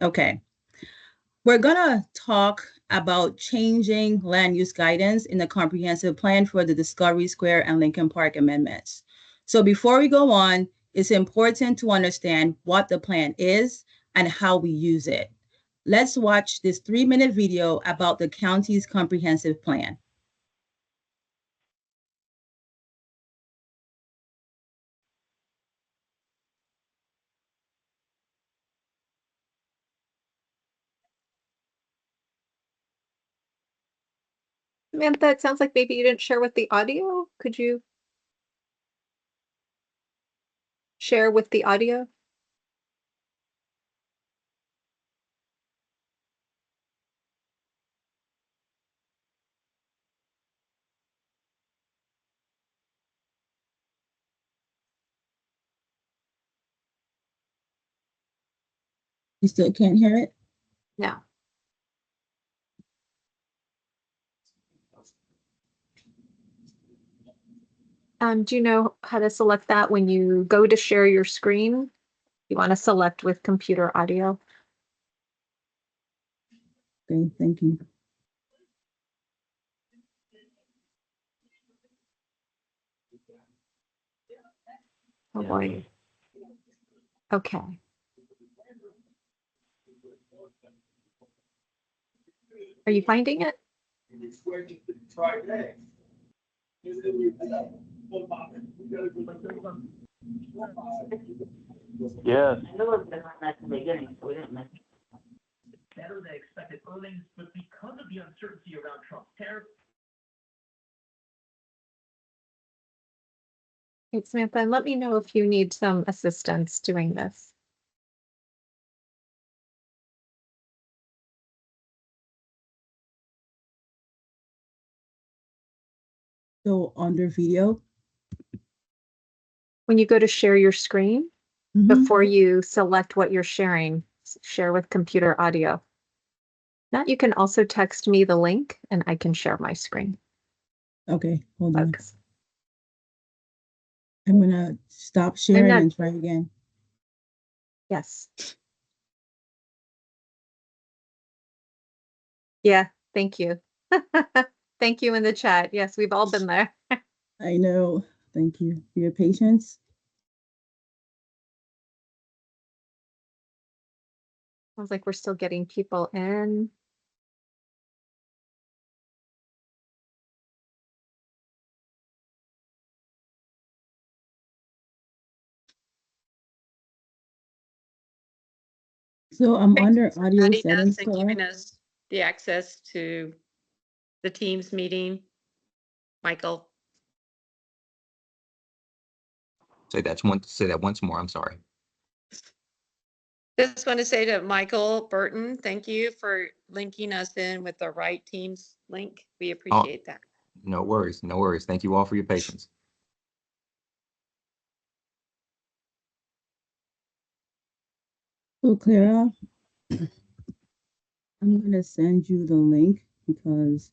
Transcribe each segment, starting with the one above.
Okay. We're gonna talk about changing land use guidance in the comprehensive plan for the Discovery Square and Lincoln Park amendments. So before we go on, it's important to understand what the plan is and how we use it. Let's watch this 3-minute video about the county's comprehensive plan. Samantha, it sounds like maybe you didn't share with the audio. Could you share with the audio? You still can't hear it? No. Do you know how to select that when you go to share your screen? You want to select with computer audio. Okay, thank you. Oh boy. Okay. Are you finding it? Yes. Better than expected earnings, but because of the uncertainty around Trump's tariff. Hey, Samantha, let me know if you need some assistance doing this. So under video. When you go to share your screen, before you select what you're sharing, share with computer audio. Now you can also text me the link and I can share my screen. Okay, hold on. Folks. I'm gonna stop sharing and try again. Yes. Yeah, thank you. Thank you in the chat. Yes, we've all been there. I know. Thank you for your patience. Sounds like we're still getting people in. So I'm under audio Adding settings. us and giving us the access to the Teams meeting. Michael. Say that once more. I'm sorry. Just want to say to Michael Burton, thank you for linking us in with the right Teams link. We appreciate that. No worries. No worries. Thank you all for your patience. So Clara, I'm gonna send you the link because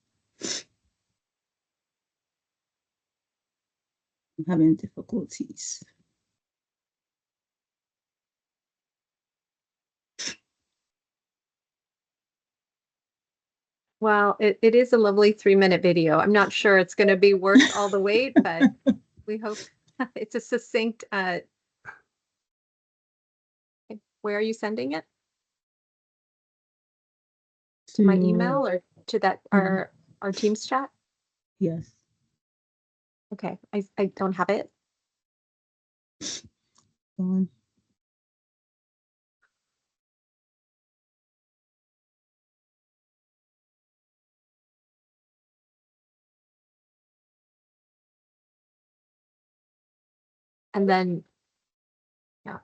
I'm having difficulties. Well, it is a lovely 3-minute video. I'm not sure it's going to be worth all the wait, but we hope it's a succinct. Where are you sending it? To my email or to that our Teams chat? Yes. Okay, I don't have it. And then, yeah.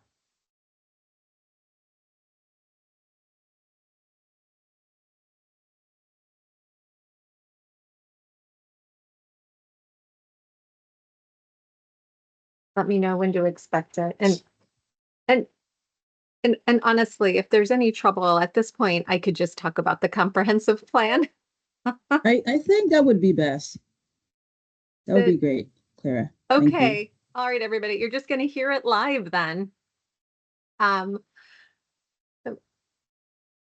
Let me know when to expect it. And honestly, if there's any trouble at this point, I could just talk about the comprehensive plan. I think that would be best. That would be great, Clara. Okay. All right, everybody. You're just going to hear it live then.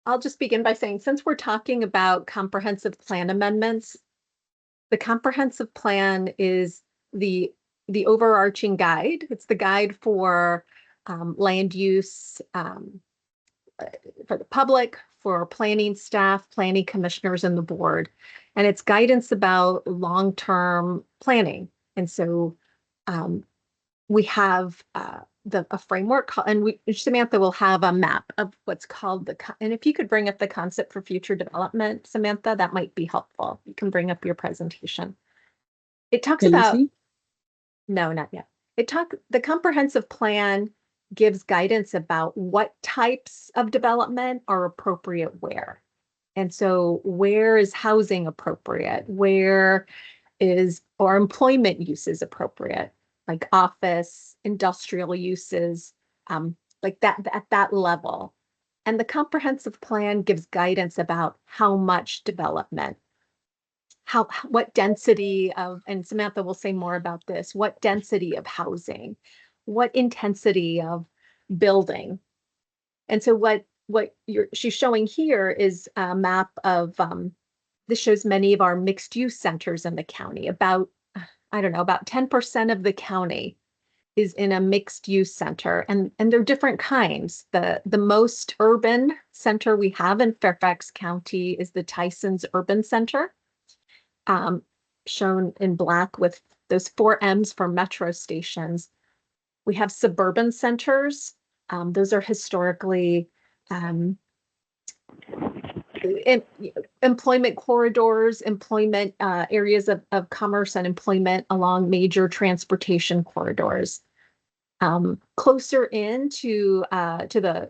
I'll just begin by saying, since we're talking about comprehensive plan amendments, the comprehensive plan is the overarching guide. It's the guide for land use for the public, for planning staff, planning commissioners, and the board. And it's guidance about long-term planning. And so we have a framework, and Samantha will have a map of what's called and if you could bring up the concept for future development, Samantha, that might be helpful. You can bring up your presentation. It talks Can you about, see? no, not yet. The comprehensive plan gives guidance about what types of development are appropriate where. And so where is housing appropriate? Where is, or employment uses appropriate? Like office, industrial uses, like that at that level. And the comprehensive plan gives guidance about how much development, what density of, and Samantha will say more about this, what density of housing, what intensity of building. And so what she's showing here is a map of, this shows many of our mixed use centers in the county. About, I don't know, about 10% of the county is in a mixed use center, and they're different kinds. The most urban center we have in Fairfax County is the Tyson's Urban Center, shown in black with those 4 M's for metro stations. We have suburban centers. Those are historically employment corridors, employment areas of commerce and employment along major transportation corridors. Closer in to the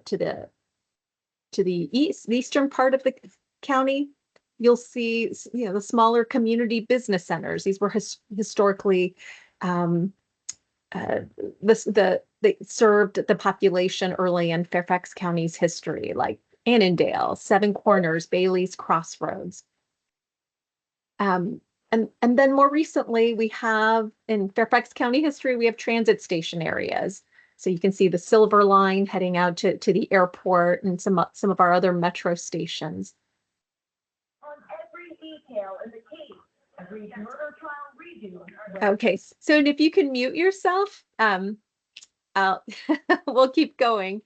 eastern part of the county, you'll see, you know, the smaller community business centers. These were historically they served the population early in Fairfax County's history, like Annandale, Seven Corners, Bailey's Crossroads. And then more recently, we have in Fairfax County history, we have transit station areas. So you can see the Silver Line heading out to the airport and some of our other metro stations. On every detail in the case, every murder trial redo. Okay, so if you can mute yourself, we'll keep going.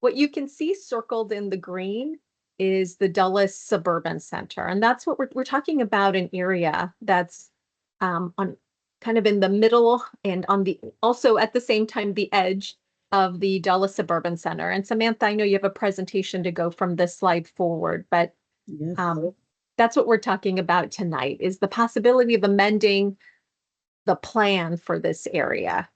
What you can see circled in the green is the Dulles Suburban Center. And that's what we're talking about, an area that's on kind of in the middle and on the, also at the same time, the edge of the Dulles Suburban Center. And Samantha, I know you have a presentation to go from this slide forward, but Yes. That's what we're talking about tonight, is the possibility of amending the plan for this area,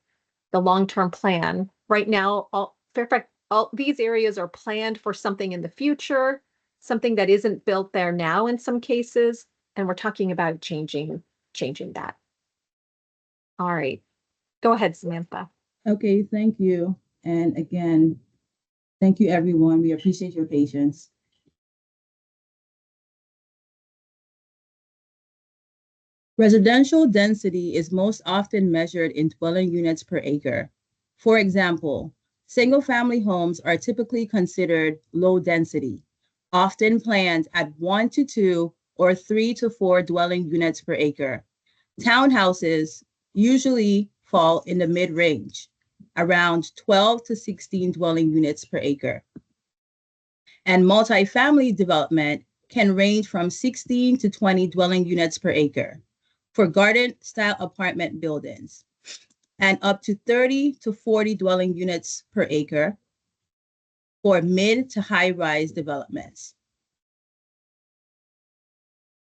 the long-term plan. Right now, all these areas are planned for something in the future, something that isn't built there now in some cases, and we're talking about changing that. All right, go ahead, Samantha. Okay, thank you. And again, thank you, everyone. We appreciate your patience. Residential density is most often measured in dwelling units per acre. For example, single-family homes are typically considered low density, often planned at 1 to 2 or 3 to 4 dwelling units per acre. Townhouses usually fall in the mid-range, around 12 to 16 dwelling units per acre. And multifamily development can range from 16 to 20 dwelling units per acre for garden-style apartment buildings, and up to 30 to 40 dwelling units per acre for mid to high-rise developments.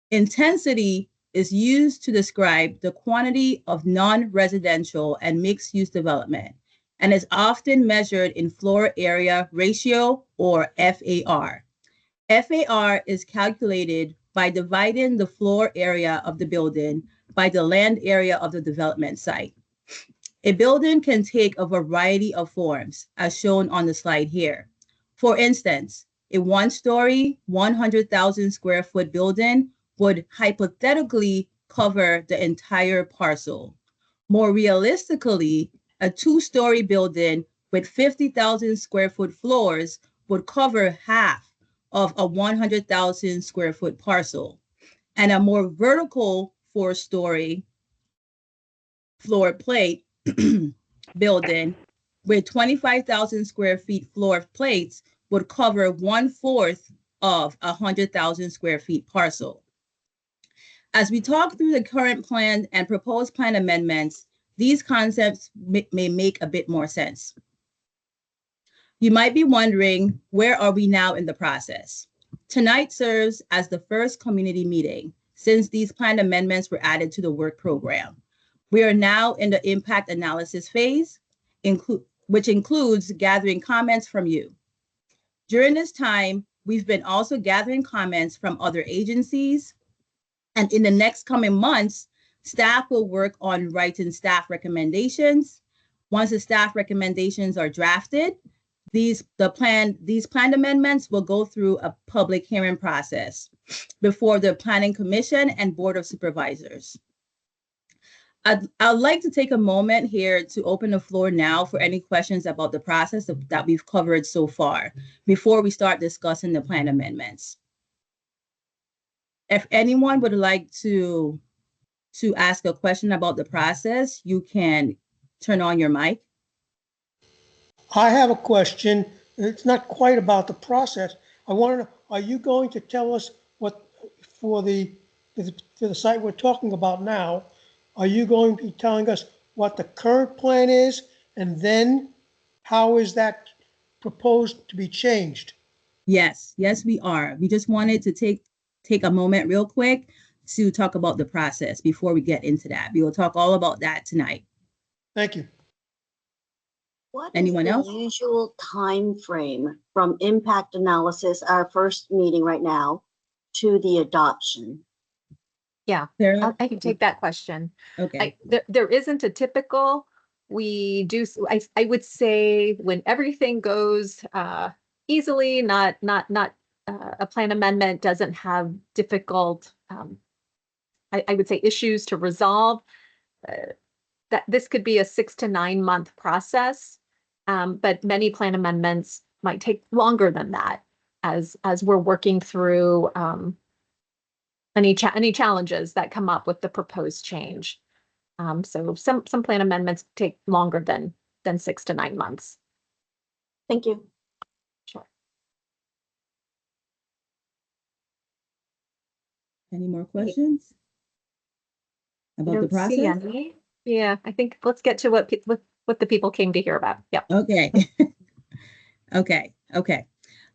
Intensity is used to describe the quantity of non-residential and mixed-use development, and is often measured in floor area ratio, or FAR. FAR is calculated by dividing the floor area of the building by the land area of the development site. A building can take a variety of forms, as shown on the slide here. For instance, a 1-story, 100,000 square foot building would hypothetically cover the entire parcel. More realistically, a 2-story building with 50,000 square foot floors would cover half of a 100,000 square foot parcel and a more vertical 4-story floor plate building with 25,000 square feet floor plates would cover 1/4 of a 100,000 square feet parcel. As we talk through the current plan and proposed plan amendments, these concepts may make a bit more sense. You might be wondering, where are we now in the process? Tonight serves as the first community meeting since these plan amendments were added to the work program. We are now in the impact analysis phase, which includes gathering comments from you. During this time, we've been also gathering comments from other agencies, and in the next coming months, staff will work on writing staff recommendations. Once the staff recommendations are drafted, these planned amendments will go through a public hearing process before the Planning Commission and Board of Supervisors. I'd like to take a moment here to open the floor now for any questions about the process that we've covered so far before we start discussing the plan amendments. If anyone would like to ask a question about the process, you can turn on your mic. I have a question. It's not quite about the process. I want to know, are you going to tell us what, for the site we're talking about now, are you going to be telling us what the current plan is, and then how is that proposed to be changed? Yes, we are. We just wanted to take a moment real quick to talk about the process before we get into that. We will talk all about that tonight. Thank you. What Anyone is the else? usual time frame from impact analysis, our first meeting right now, to the adoption? Yeah, Sarah? I can take that question. Okay. There isn't a typical, I would say when everything goes easily, a plan amendment doesn't have difficult, I would say, issues to resolve, that this could be a 6 to 9 month process. But many plan amendments might take longer than that as we're working through any challenges that come up with the proposed change. So some plan amendments take longer than 6 to 9 months. Thank you. Sure. Any more questions about the Don't see process? any. Yeah, I think let's get to what the people came to hear about. Yep. Okay. Okay.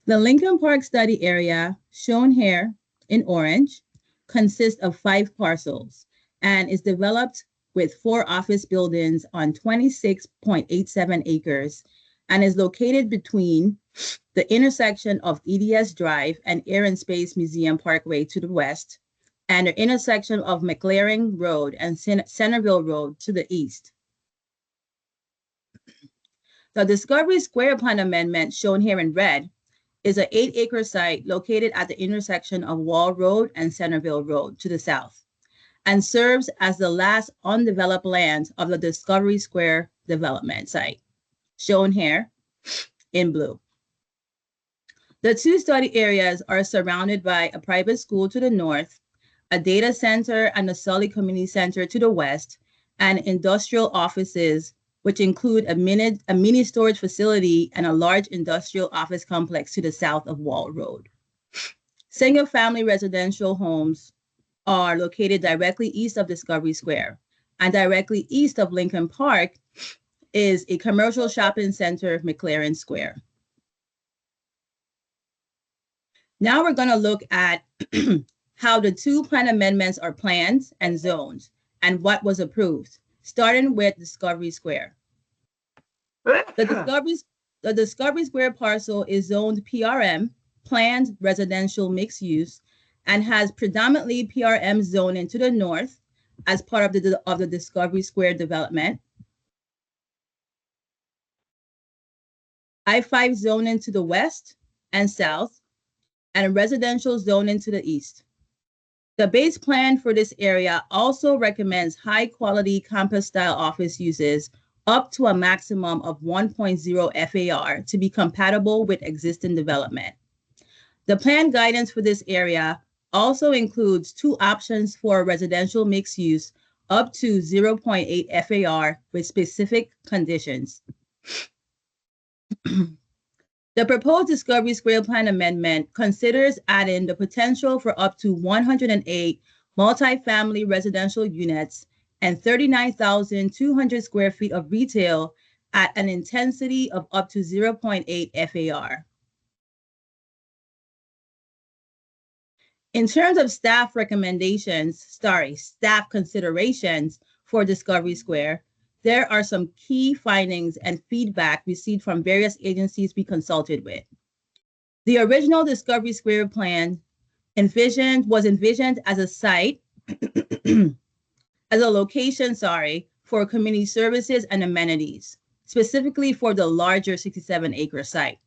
The Lincoln Park study area, shown here in orange, consists of 5 parcels and is developed with 4 office buildings on 26.87 acres and is located between the intersection of EDS Drive and Air and Space Museum Parkway to the west and the intersection of McLaren Road and Centerville Road to the east. The Discovery Square plan amendment, shown here in red, is an 8-acre site located at the intersection of Wall Road and Centerville Road to the south, and serves as the last undeveloped land of the Discovery Square development site, shown here in blue. The 2 study areas are surrounded by a private school to the north, a data center and a Sully Community Center to the west, and industrial offices, which include a mini storage facility and a large industrial office complex to the south of Wall Road. Single-family residential homes are located directly east of Discovery Square, and directly east of Lincoln Park is a commercial shopping center, McLaren Square. Now we're going to look at how the 2 plan amendments are planned and zoned and what was approved, starting with Discovery Square. The Discovery Square parcel is zoned PRM, planned residential mixed use, and has predominantly PRM zoning to the north as part of the Discovery Square development, I-5 zoning to the west and south, and residential zoning to the east. The base plan for this area also recommends high-quality campus-style office uses up to a maximum of 1.0 FAR to be compatible with existing development. The plan guidance for this area also includes 2 options for residential mixed use up to 0.8 FAR with specific conditions. The proposed Discovery Square Plan amendment considers adding the potential for up to 108 multifamily residential units and 39,200 square feet of retail at an intensity of up to 0.8 FAR. In terms of staff considerations for Discovery Square, there are some key findings and feedback received from various agencies we consulted with. The original Discovery Square plan was envisioned as a site, as a location, for community services and amenities, specifically for the larger 67-acre site.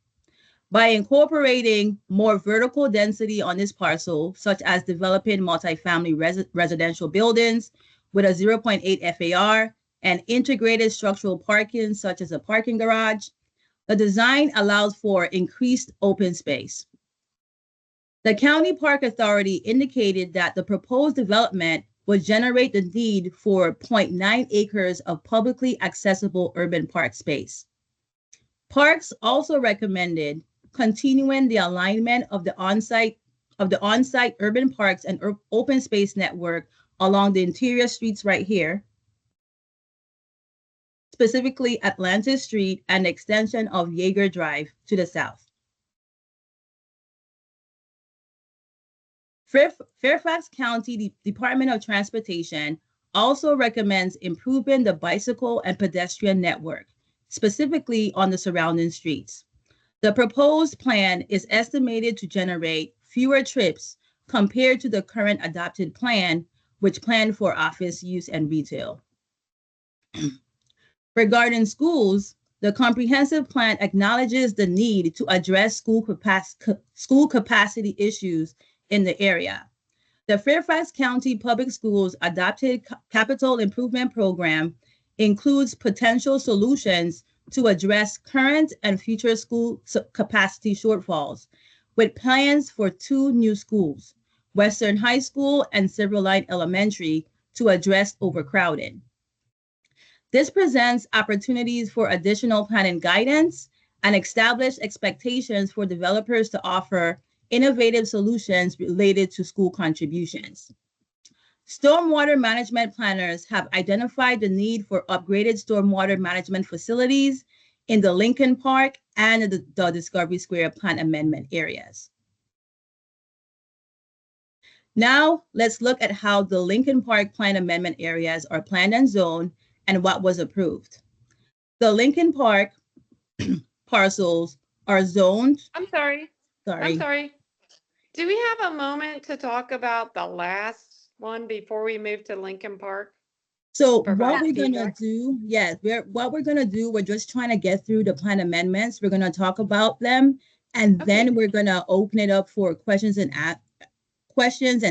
By incorporating more vertical density on this parcel, such as developing multifamily residential buildings with a 0.8 FAR and integrated structural parking, such as a parking garage, the design allows for increased open space. The County Park Authority indicated that the proposed development would generate the need for 0.9 acres of publicly accessible urban park space. Parks also recommended continuing the alignment of the on-site urban parks and open space network along the interior streets right here, specifically Atlantis Street and extension of Jaeger Drive to the south. Fairfax County Department of Transportation also recommends improving the bicycle and pedestrian network, specifically on the surrounding streets. The proposed plan is estimated to generate fewer trips compared to the current adopted plan, which planned for office use and retail. Regarding schools, the comprehensive plan acknowledges the need to address school capacity issues in the area. The Fairfax County Public Schools adopted capital improvement program includes potential solutions to address current and future school capacity shortfalls, with plans for 2 new schools, Western High School and Silverline Elementary, to address overcrowding. This presents opportunities for additional planning guidance and establish expectations for developers to offer innovative solutions related to school contributions. Stormwater management planners have identified the need for upgraded stormwater management facilities in the Lincoln Park and the Discovery Square Plan Amendment areas. Now, let's look at how the Lincoln Park Plan Amendment areas are planned and zoned and what was approved. The Lincoln Park parcels are zoned. I'm sorry. Do we have a moment to talk about the last one before we move to Lincoln Park? So Provide what we're gonna feedback? do, we're just trying to get through the plan amendments. We're gonna talk about them, and Okay. then we're gonna open it up for questions and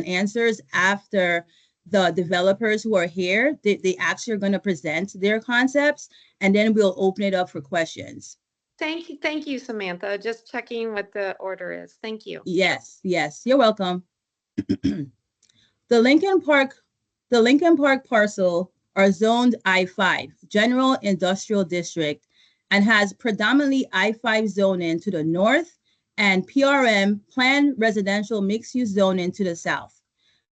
answers after the developers who are here. They actually are gonna present their concepts, and then we'll open it up for questions. Thank you, Samantha. Just checking what the order is. Thank you. Yes, you're welcome. The Lincoln Park parcel are zoned I-5, General Industrial District, and has predominantly I-5 zoning to the north and PRM, Planned Residential Mixed-Use Zoning, to the south.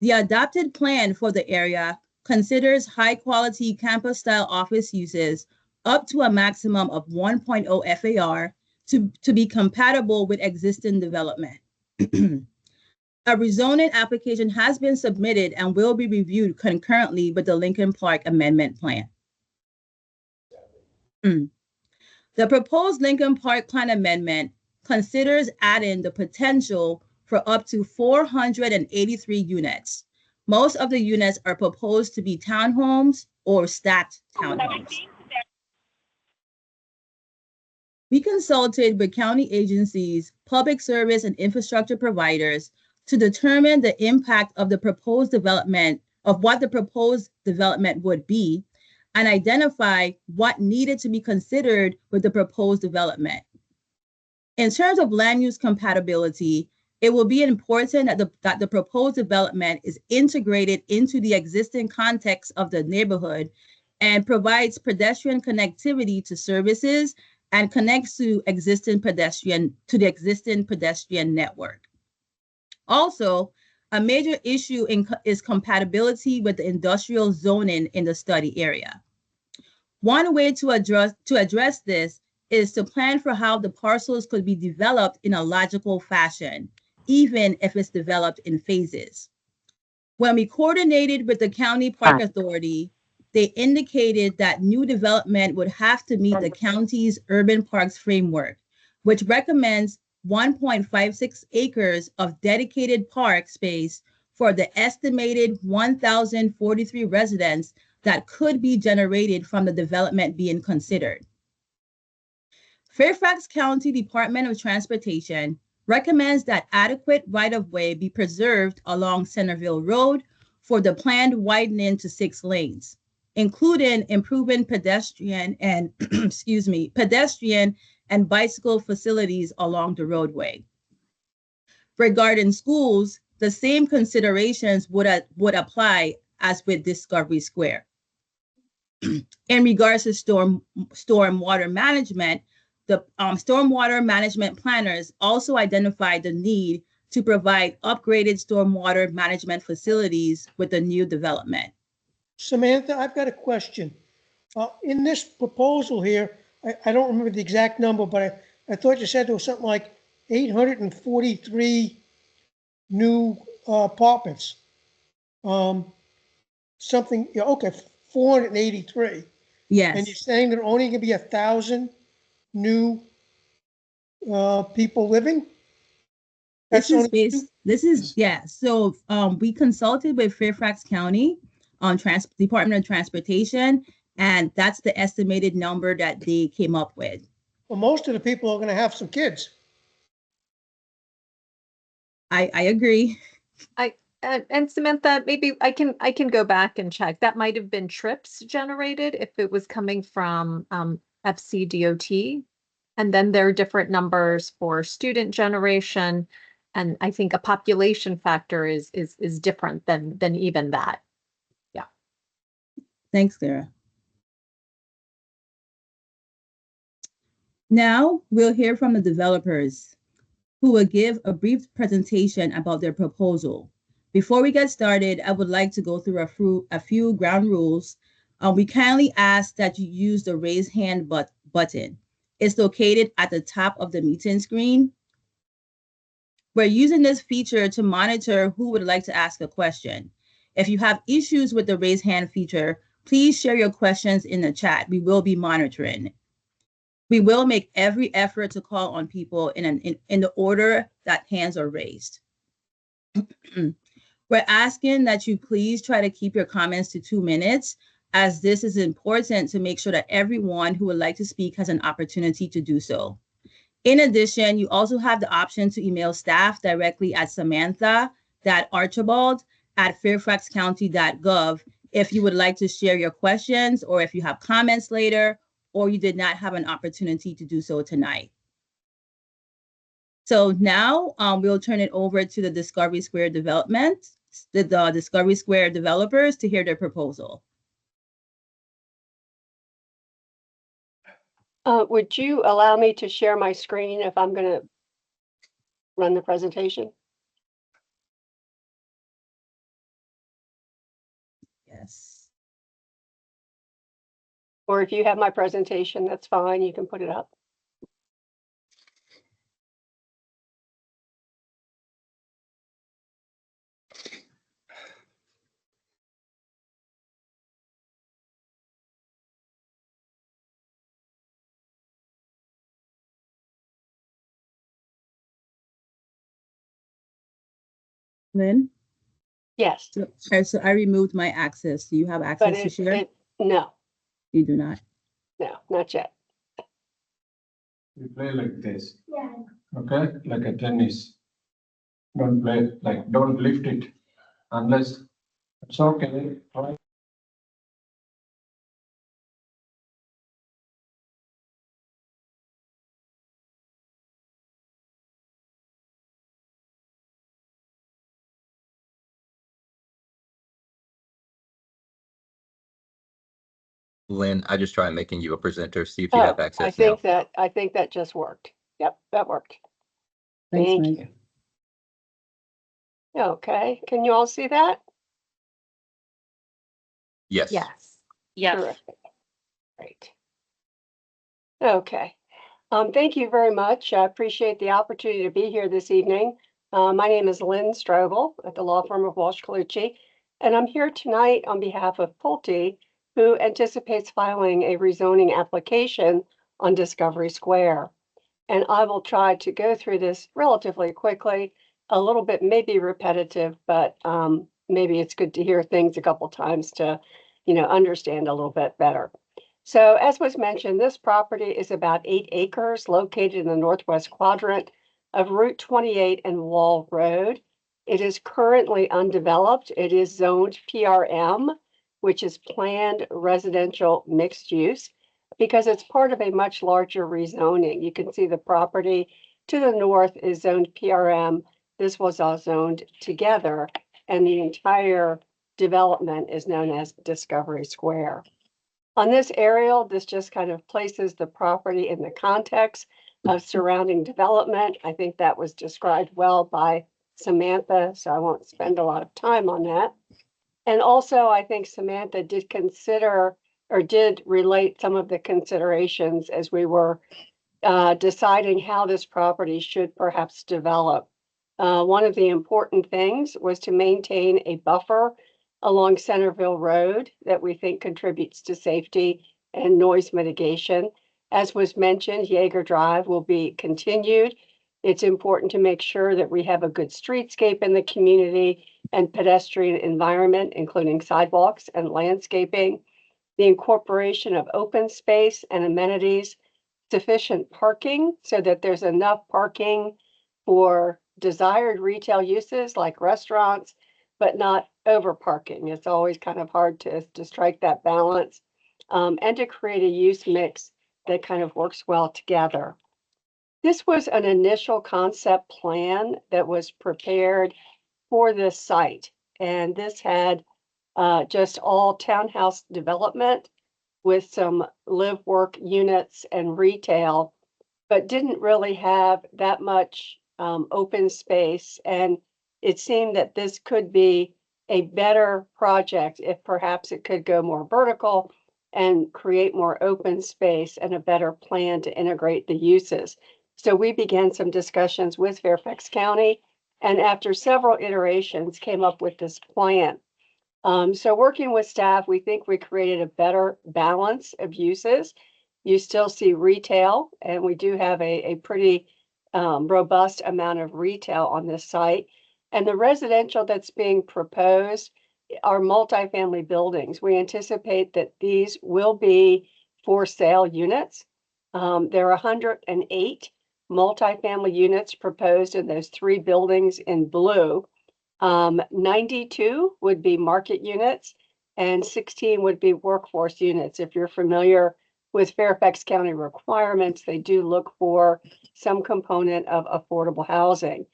The adopted plan for the area considers high-quality campus-style office uses up to a maximum of 1.0 FAR to be compatible with existing development. A rezoning application has been submitted and will be reviewed concurrently with the Lincoln Park Amendment Plan. The proposed Lincoln Park Plan Amendment considers adding the potential for up to 483 units. Most of the units are proposed to be townhomes or stacked townhomes. We consulted with county agencies, public service, and infrastructure providers to determine the impact of the proposed development, of what the proposed development would be, and identify what needed to be considered with the proposed development. In terms of land use compatibility, It will be important that the proposed development is integrated into the existing context of the neighborhood and provides pedestrian connectivity to services and connects to the existing pedestrian network. Also, a major issue is compatibility with the industrial zoning in the study area. One way to address this is to plan for how the parcels could be developed in a logical fashion, even if it's developed in phases. When we coordinated with the County Park Authority, they indicated that new development would have to meet the county's urban parks framework, which recommends 1.56 acres of dedicated park space for the estimated 1,043 residents that could be generated from the development being considered. Fairfax County Department of Transportation recommends that adequate right-of-way be preserved along Centerville Road for the planned widening to 6 lanes, including improving pedestrian and pedestrian and bicycle facilities along the roadway. Regarding schools, the same considerations would apply as with Discovery Square. In regards to stormwater management, the stormwater management planners also identified the need to provide upgraded stormwater management facilities with the new development. Samantha, I've got a question. In this proposal here, I don't remember the exact number, but I thought you said there was something like 843 new apartments. Something, yeah, okay, 483. Yes. And you're saying there are only going to be 1,000 new people living? This is so we consulted with Fairfax County on Department of Transportation, and that's the estimated number that they came up with. Well, most of the people are going to have some kids. I agree. And Samantha, maybe I can go back and check. That might have been trips generated if it was coming from FCDOT. And then there are different numbers for student generation. And I think a population factor is different than even that. Yeah. Thanks, Clara. Now we'll hear from the developers who will give a brief presentation about their proposal. Before we get started, I would like to go through a few ground rules. We kindly ask that you use the raise hand button. It's located at the top of the meeting screen. We're using this feature to monitor who would like to ask a question. If you have issues with the raise hand feature, please share your questions in the chat. We will be monitoring. We will make every effort to call on people in the order that hands are raised. We're asking that you please try to keep your comments to 2 minutes, as this is important to make sure that everyone who would like to speak has an opportunity to do so. In addition, you also have the option to email staff directly at samantha.archibald@fairfaxcounty.gov if you would like to share your questions or if you have comments later or you did not have an opportunity to do so tonight. So now we'll turn it over to the Discovery Square the Discovery Square developers to hear their proposal. Would you allow me to share my screen if I'm going to run the presentation? Yes. Or if you have my presentation, that's fine. You can put it up. Lynn? Yes. So I removed my access. Do you have access to share? No. You do not. No, not yet. You play like this. Yeah. Okay, like a tennis. Don't play don't lift it unless it's okay. Try. Lynn, I just tried making you a presenter, see if you have Oh, access now. I think that just worked. Yep, that worked. Thanks, Thank Mike. you. Okay, can you all see that? Yes. Yes. Yes. Terrific. Great. Okay. Thank you very much. I appreciate the opportunity to be here this evening. My name is Lynn Strobel at the law firm of Walsh Colucci, and I'm here tonight on behalf of Pulte, who anticipates filing a rezoning application on Discovery Square. And I will try to go through this relatively quickly, a little bit maybe repetitive, but maybe it's good to hear things a couple times to, understand a little bit better. So as was mentioned, this property is about 8 acres located in the northwest quadrant of Route 28 and Wall Road. It is currently undeveloped. It is zoned PRM, which is planned residential mixed use, because it's part of a much larger rezoning. You can see the property to the north is zoned PRM. This was all zoned together, and the entire development is known as Discovery Square. On this aerial, this just kind of places the property in the context of surrounding development. I think that was described well by Samantha, so I won't spend a lot of time on that. And also, I think Samantha did consider or did relate some of the considerations as we were deciding how this property should perhaps develop. One of the important things was to maintain a buffer along Centerville Road that we think contributes to safety and noise mitigation. As was mentioned, Jaeger Drive will be continued. It's important to make sure that we have a good streetscape in the community and pedestrian environment, including sidewalks and landscaping, the incorporation of open space and amenities, sufficient parking so that there's enough parking for desired retail uses like restaurants, but not over parking. It's always kind of hard to strike that balance, and to create a use mix that kind of works well together. This was an initial concept plan that was prepared for this site, and this had just all townhouse development with some live work units and retail, but didn't really have that much open space. And it seemed that this could be a better project if perhaps it could go more vertical and create more open space and a better plan to integrate the uses. So we began some discussions with Fairfax County, and after several iterations came up with this plan. So working with staff, we think we created a better balance of uses. You still see retail, and we do have a pretty robust amount of retail on this site. And the residential that's being proposed are multifamily buildings. We anticipate that these will be for sale units. There are 108 multifamily units proposed in those 3 buildings in blue. 92 would be market units and 16 would be workforce units. If you're familiar with Fairfax County requirements, they do look for some component of affordable housing.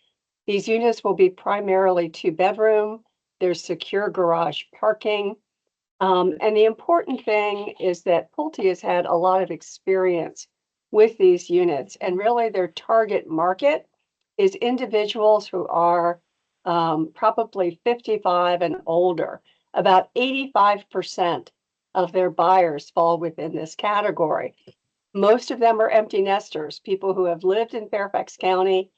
These units will be primarily 2-bedroom. There's secure garage parking. And the important thing is that Pulte has had a lot of experience with these units, and really their target market is individuals who are probably 55 and older. About 85% of their buyers fall within this category. Most of them are empty nesters, people who have lived in Fairfax County,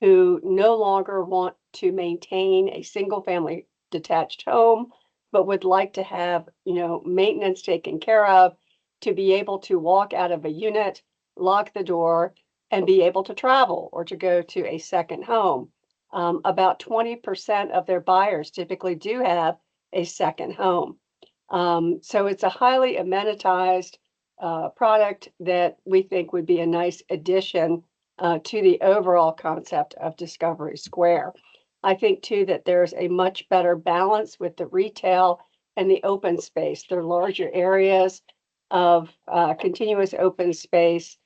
who no longer want to maintain a single family detached home, but would like to have, maintenance taken care of, to be able to walk out of a unit, lock the door, and be able to travel or to go to a second home. About 20% of their buyers typically do have a second home. So it's a highly amenitized product that we think would be a nice addition to the overall concept of Discovery Square. I think too that there's a much better balance with the retail and the open space. They're larger areas of continuous open space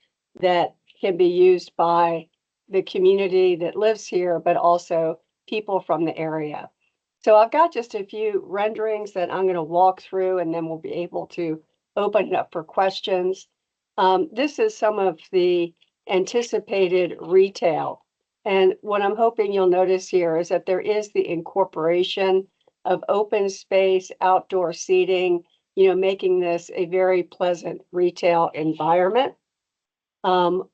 that can be used by the community that lives here, but also people from the area. So I've got just a few renderings that I'm going to walk through, and then we'll be able to open it up for questions. This is some of the anticipated retail. And what I'm hoping you'll notice here is that there is the incorporation of open space, outdoor seating, making this a very pleasant retail environment.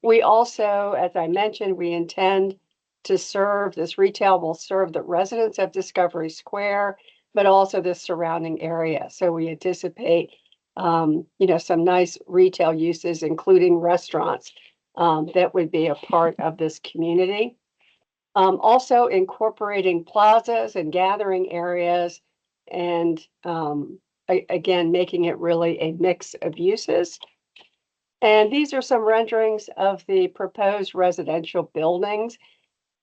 We also, as I mentioned, we intend to serve, this retail will serve the residents of Discovery Square, but also the surrounding area. So we anticipate, some nice retail uses, including restaurants, that would be a part of this community. Also incorporating plazas and gathering areas and, again, making it really a mix of uses. And these are some renderings of the proposed residential buildings.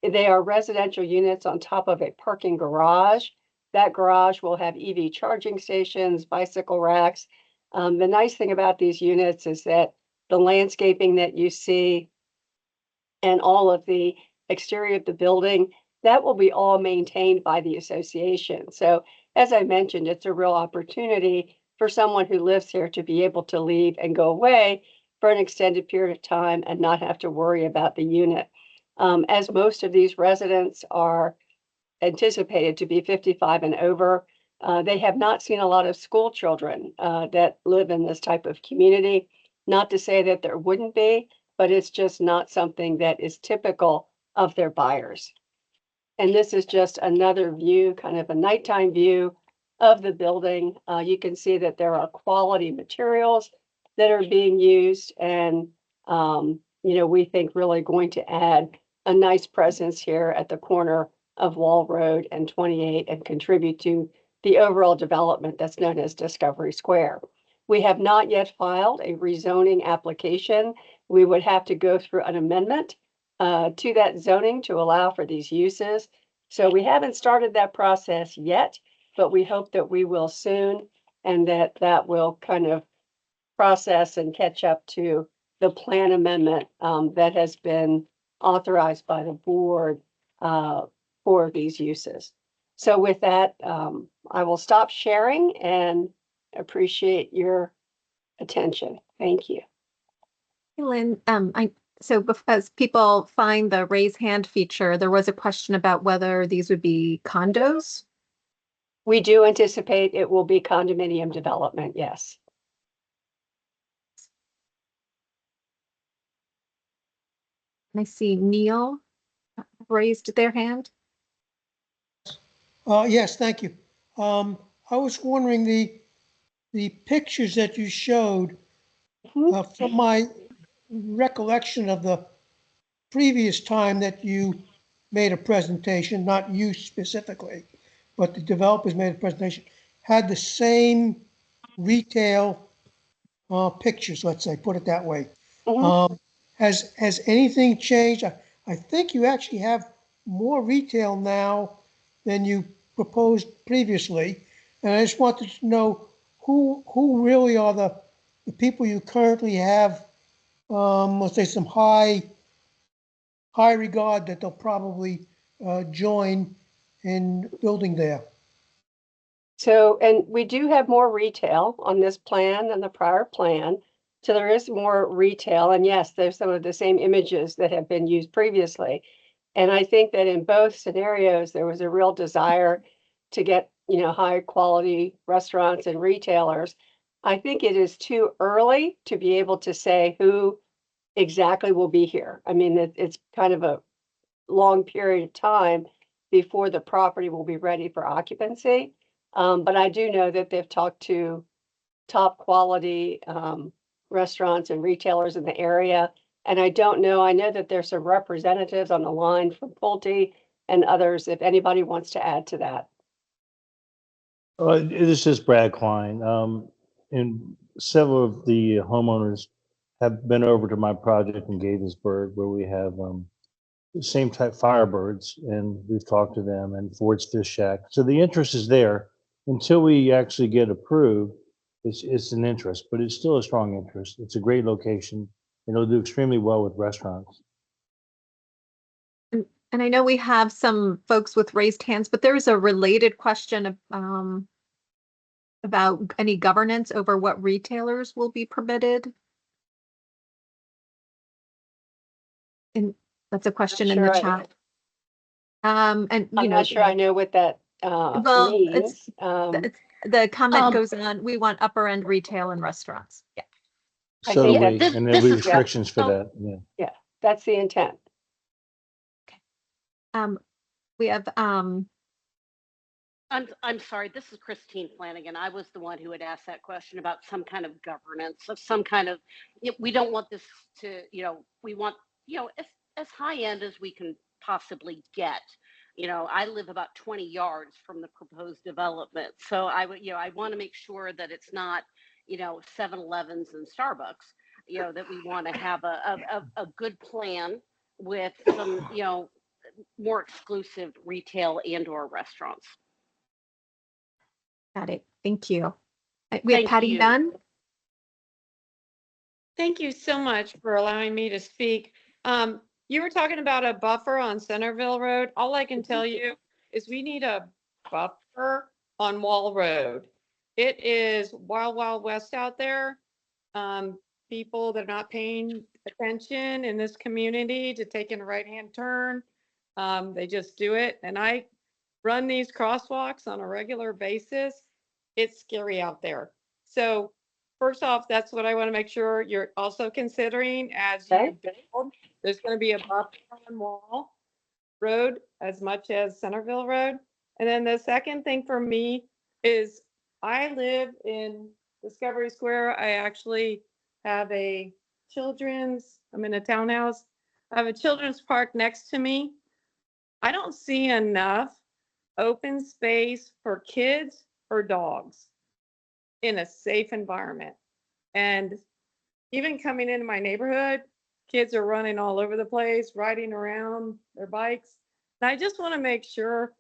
They are residential units on top of a parking garage. That garage will have EV charging stations, bicycle racks. The nice thing about these units is that the landscaping that you see and all of the exterior of the building, that will be all maintained by the association. So as I mentioned, it's a real opportunity for someone who lives here to be able to leave and go away for an extended period of time and not have to worry about the unit. As most of these residents are anticipated to be 55 and over, they have not seen a lot of school children that live in this type of community. Not to say that there wouldn't be, but it's just not something that is typical of their buyers. And this is just another view, kind of a nighttime view of the building. You can see that there are quality materials that are being used and, we think really going to add a nice presence here at the corner of Wall Road and 28 and contribute to the overall development that's known as Discovery Square. We have not yet filed a rezoning application. We would have to go through an amendment to that zoning to allow for these uses. So we haven't started that process yet, but we hope that we will soon and that will kind of process and catch up to the plan amendment that has been authorized by the board for these uses. So with that, I will stop sharing and appreciate your attention. Thank you. Lynn, as people find the raise hand feature, there was a question about whether these would be condos. We do anticipate it will be condominium development, yes. I see Neil raised their hand. Yes, thank you. I was wondering the pictures that you showed, from my recollection of the previous time that you made a presentation, not you specifically, but the developers made a presentation, had the same retail pictures, let's say, put it that way. Has anything changed? I think you actually have more retail now than you proposed previously. And I just wanted to know who really are the people you currently have, let's say some high regard that they'll probably join in building there. So, and we do have more retail on this plan than the prior plan. So there is more retail. And yes, there's some of the same images that have been used previously. And I think that in both scenarios, there was a real desire to get, high quality restaurants and retailers. I think it is too early to be able to say who exactly will be here. I mean, it's kind of a long period of time before the property will be ready for occupancy. But I do know that they've talked to top quality restaurants and retailers in the area. And I know that there's some representatives on the line from Pulte and others, if anybody wants to add to that. This is Brad Klein. And several of the homeowners have been over to my project in Gaithersburg where we have the same type Firebirds, and we've talked to them, and Ford's Fish Shack. So the interest is there. Until we actually get approved, it's an interest, but it's still a strong interest. It's a great location, and it'll do extremely well with restaurants. And I know we have some folks with raised hands, but there is a related question of about any governance over what retailers will be permitted? And that's a question in the sure chat. And you I'm know, not sure I know what that well, means. the comment Um, goes on, we want upper end retail and restaurants. Yeah. I So do think we, that's, and there'll be this is- restrictions for oh. that, yeah. yeah, that's the intent. We have, I'm sorry, this is Christine Flanagan. I was the one who had asked that question about some kind of governance of some kind of, we don't want this to, we want, as high end as we can possibly get. I live about 20 yards from the proposed development. So I would, I want to make sure that it's not, 7-Elevens and Starbucks, that we want to have a good plan with some, more exclusive retail and or restaurants. got it. Thank you. We have Thank Patty you. Dunn. Thank you so much for allowing me to speak. You were talking about a buffer on Centerville Road. All I can tell you is we need a buffer on Wall Road. It is wild, wild west out there. People that are not paying attention in this community to taking a right-hand turn, they just do it. And I run these crosswalks on a regular basis. It's scary out there. So first off, that's what I want to make sure you're also considering as you build. There's going to be a buffer on Wall Road as much as Centerville Road. And then the second thing for me is I live in Discovery Square. I actually have I'm in a townhouse. I have a children's park next to me. I don't see enough open space for kids or dogs in a safe environment. And even coming into my neighborhood, kids are running all over the place, riding around their bikes. And I just want to make sure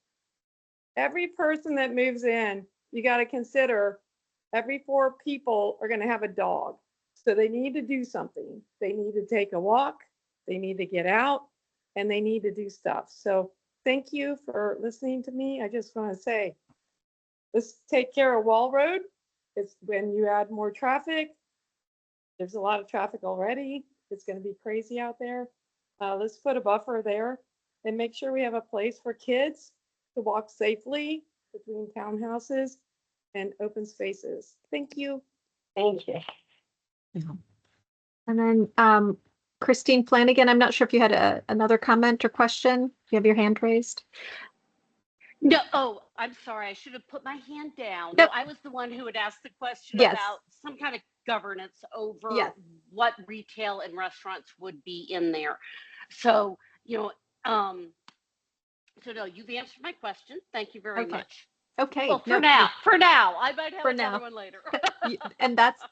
every person that moves in, you got to consider every 4 people are going to have a dog. So they need to do something. They need to take a walk, they need to get out, and they need to do stuff. So thank you for listening to me. I just want to say, let's take care of Wall Road. It's when you add more traffic, there's a lot of traffic already. It's going to be crazy out there. Let's put a buffer there and make sure we have a place for kids to walk safely between townhouses and open spaces. Thank you. Thank you. And then Christine Flanagan, I'm not sure if you had another comment or question. You have your hand raised. No, oh, I'm sorry. I should have put my hand down. Nope. No, I was the one who had asked the question Yes. about some kind of governance over Yes. what retail and restaurants would be in there. So, so no, you've answered my question. Thank you very much. Okay. Well, No, for now, I might have for another now. one later. And that's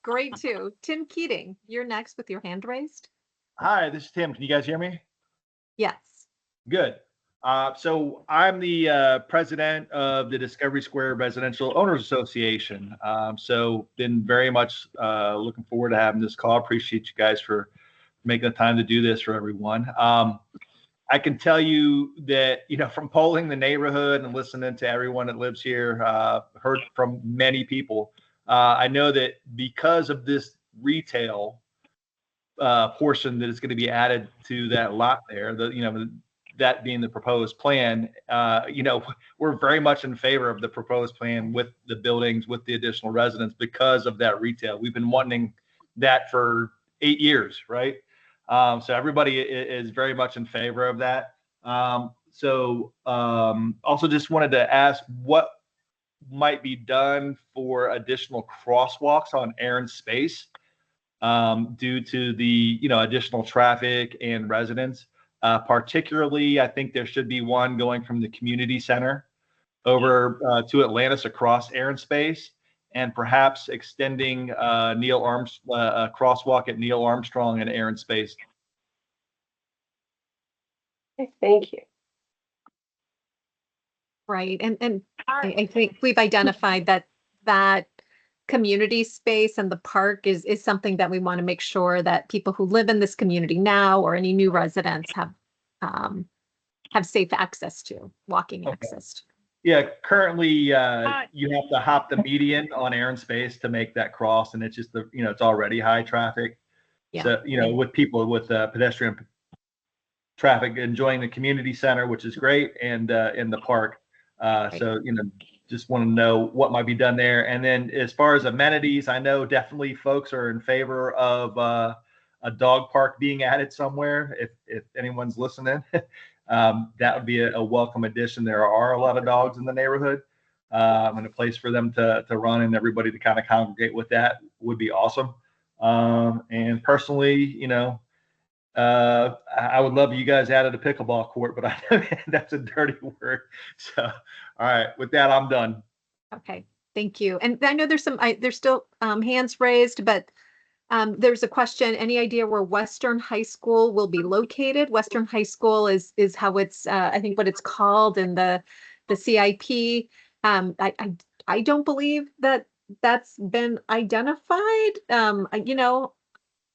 great too. Tim Keating, you're next with your hand raised. Hi, this is Tim. Can you guys hear me? Yes. Good. So I'm the president of the Discovery Square Residential Owners Association. So been very much looking forward to having this call. Appreciate you guys for making the time to do this for everyone. I can tell you that, from polling the neighborhood and listening to everyone that lives here, heard from many people. I know that because of this retail portion that is going to be added to that lot there, that being the proposed plan, we're very much in favor of the proposed plan with the buildings, with the additional residents because of that retail. We've been wanting that for 8 years, right? So everybody is very much in favor of that. Also just wanted to ask what might be done for additional crosswalks on Aaron Space due to the additional traffic and residents. Particularly, I think there should be one going from the community center over to Atlantis across Aaron Space, and perhaps extending Neil Armstrong crosswalk at Neil Armstrong and Aaron Space. Thank you. Right. And I think we've identified that community space and the park is something that we want to make sure that people who live in this community now or any new residents have safe access to, walking access to. Yeah, currently you have to hop the median on Aaron Space to make that cross, and it's just it's already high traffic. Yeah. So with people with pedestrian traffic enjoying the community center, which is great, and in the park. So just want to know what might be done there. And then as far as amenities, I know definitely folks are in favor of a dog park being added somewhere. If anyone's listening, that would be a welcome addition. There are a lot of dogs in the neighborhood, and a place for them to run and everybody to kind of congregate with that would be awesome. And personally, I would love you guys added a pickleball court, but I know that's a dirty word. So, all right, with that, I'm done. Okay, thank you. And I know there's still hands raised, but there's a question. Any idea where Western High School will be located? Western High School is how it's I think what it's called in the CIP. I don't believe that that's been identified.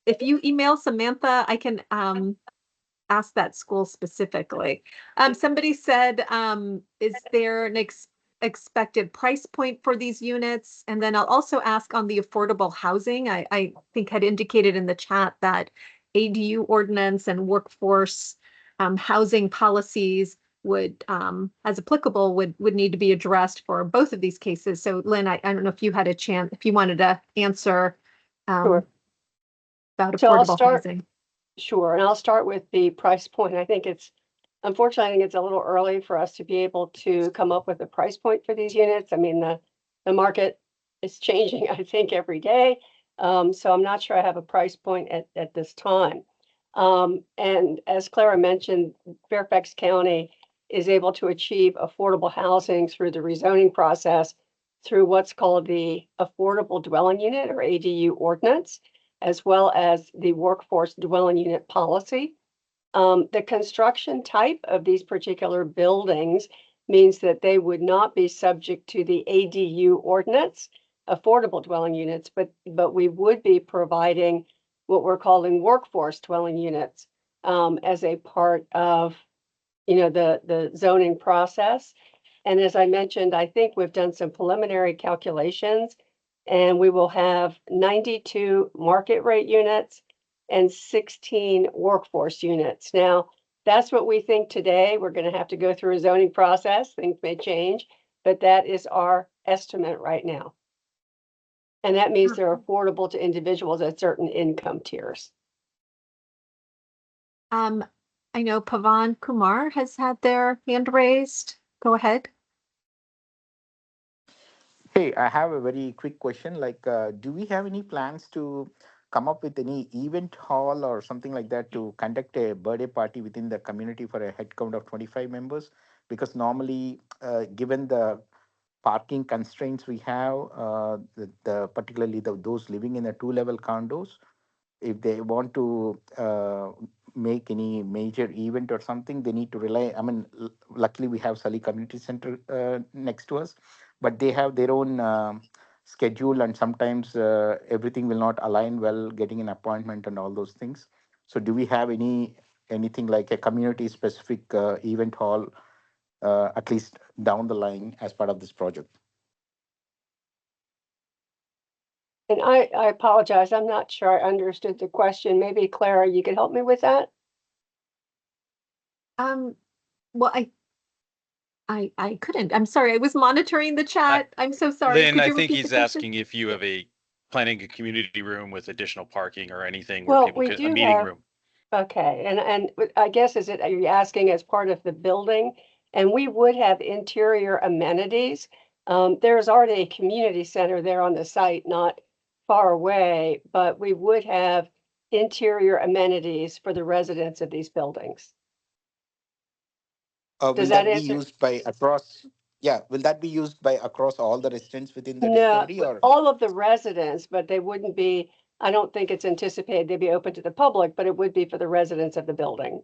If you email Samantha, I can ask that school specifically. Somebody said, is there an expected price point for these units? And then I'll also ask on the affordable housing. I think had indicated in the chat that ADU ordinance and workforce housing policies would, as applicable, would need to be addressed for both of these cases. So Lynn, I don't know if you had a chance, if you wanted to answer Sure. about So I'll affordable start, housing. sure, and I'll start with the price point. Unfortunately, I think it's a little early for us to be able to come up with a price point for these units. I mean, the market is changing, I think, every day. So I'm not sure I have a price point at this time. And as Clara mentioned, Fairfax County is able to achieve affordable housing through the rezoning process through what's called the Affordable Dwelling Unit or ADU ordinance, as well as the Workforce Dwelling Unit policy. The construction type of these particular buildings means that they would not be subject to the ADU ordinance, affordable dwelling units, but we would be providing what we're calling workforce dwelling units as a part of the zoning process. And as I mentioned, I think we've done some preliminary calculations, and we will have 92 market rate units and 16 workforce units. Now, that's what we think today. We're going to have to go through a zoning process. Things may change, but that is our estimate right now. And that means they're affordable to individuals at certain income tiers. I know Pavan Kumar has had their hand raised. Go ahead. Hey, I have a very quick question. Do we have any plans to come up with any event hall or something like that to conduct a birthday party within the community for a head count of 25 members? Because normally, given the parking constraints we have, particularly those living in the two-level condos, if they want to make any major event or something, they need to rely. I mean, luckily we have Sully Community Center next to us, but they have their own schedule, and sometimes everything will not align well, getting an appointment and all those things. So, do we have anything like a community-specific event hall, at least down the line, as part of this project? And I apologize. I'm not sure I understood the question. Maybe Clara, you could help me with that. Well, I couldn't. I'm sorry. I was monitoring the chat. I'm so sorry. Lynn, Could I you think repeat the he's question? asking if you have planning a community room with additional parking or anything Well, where people we could, do a meeting have- room. Okay, and I guess are you asking as part of the building? And we would have interior amenities. There's already a community center there on the site, not far away, but we would have interior amenities for the residents of these buildings. Will Does that that be answer? used by across? Yeah, will that be used by across all the residents within the No, Discovery, or? all of the residents, but they wouldn't be, I don't think it's anticipated they'd be open to the public, but it would be for the residents of the building.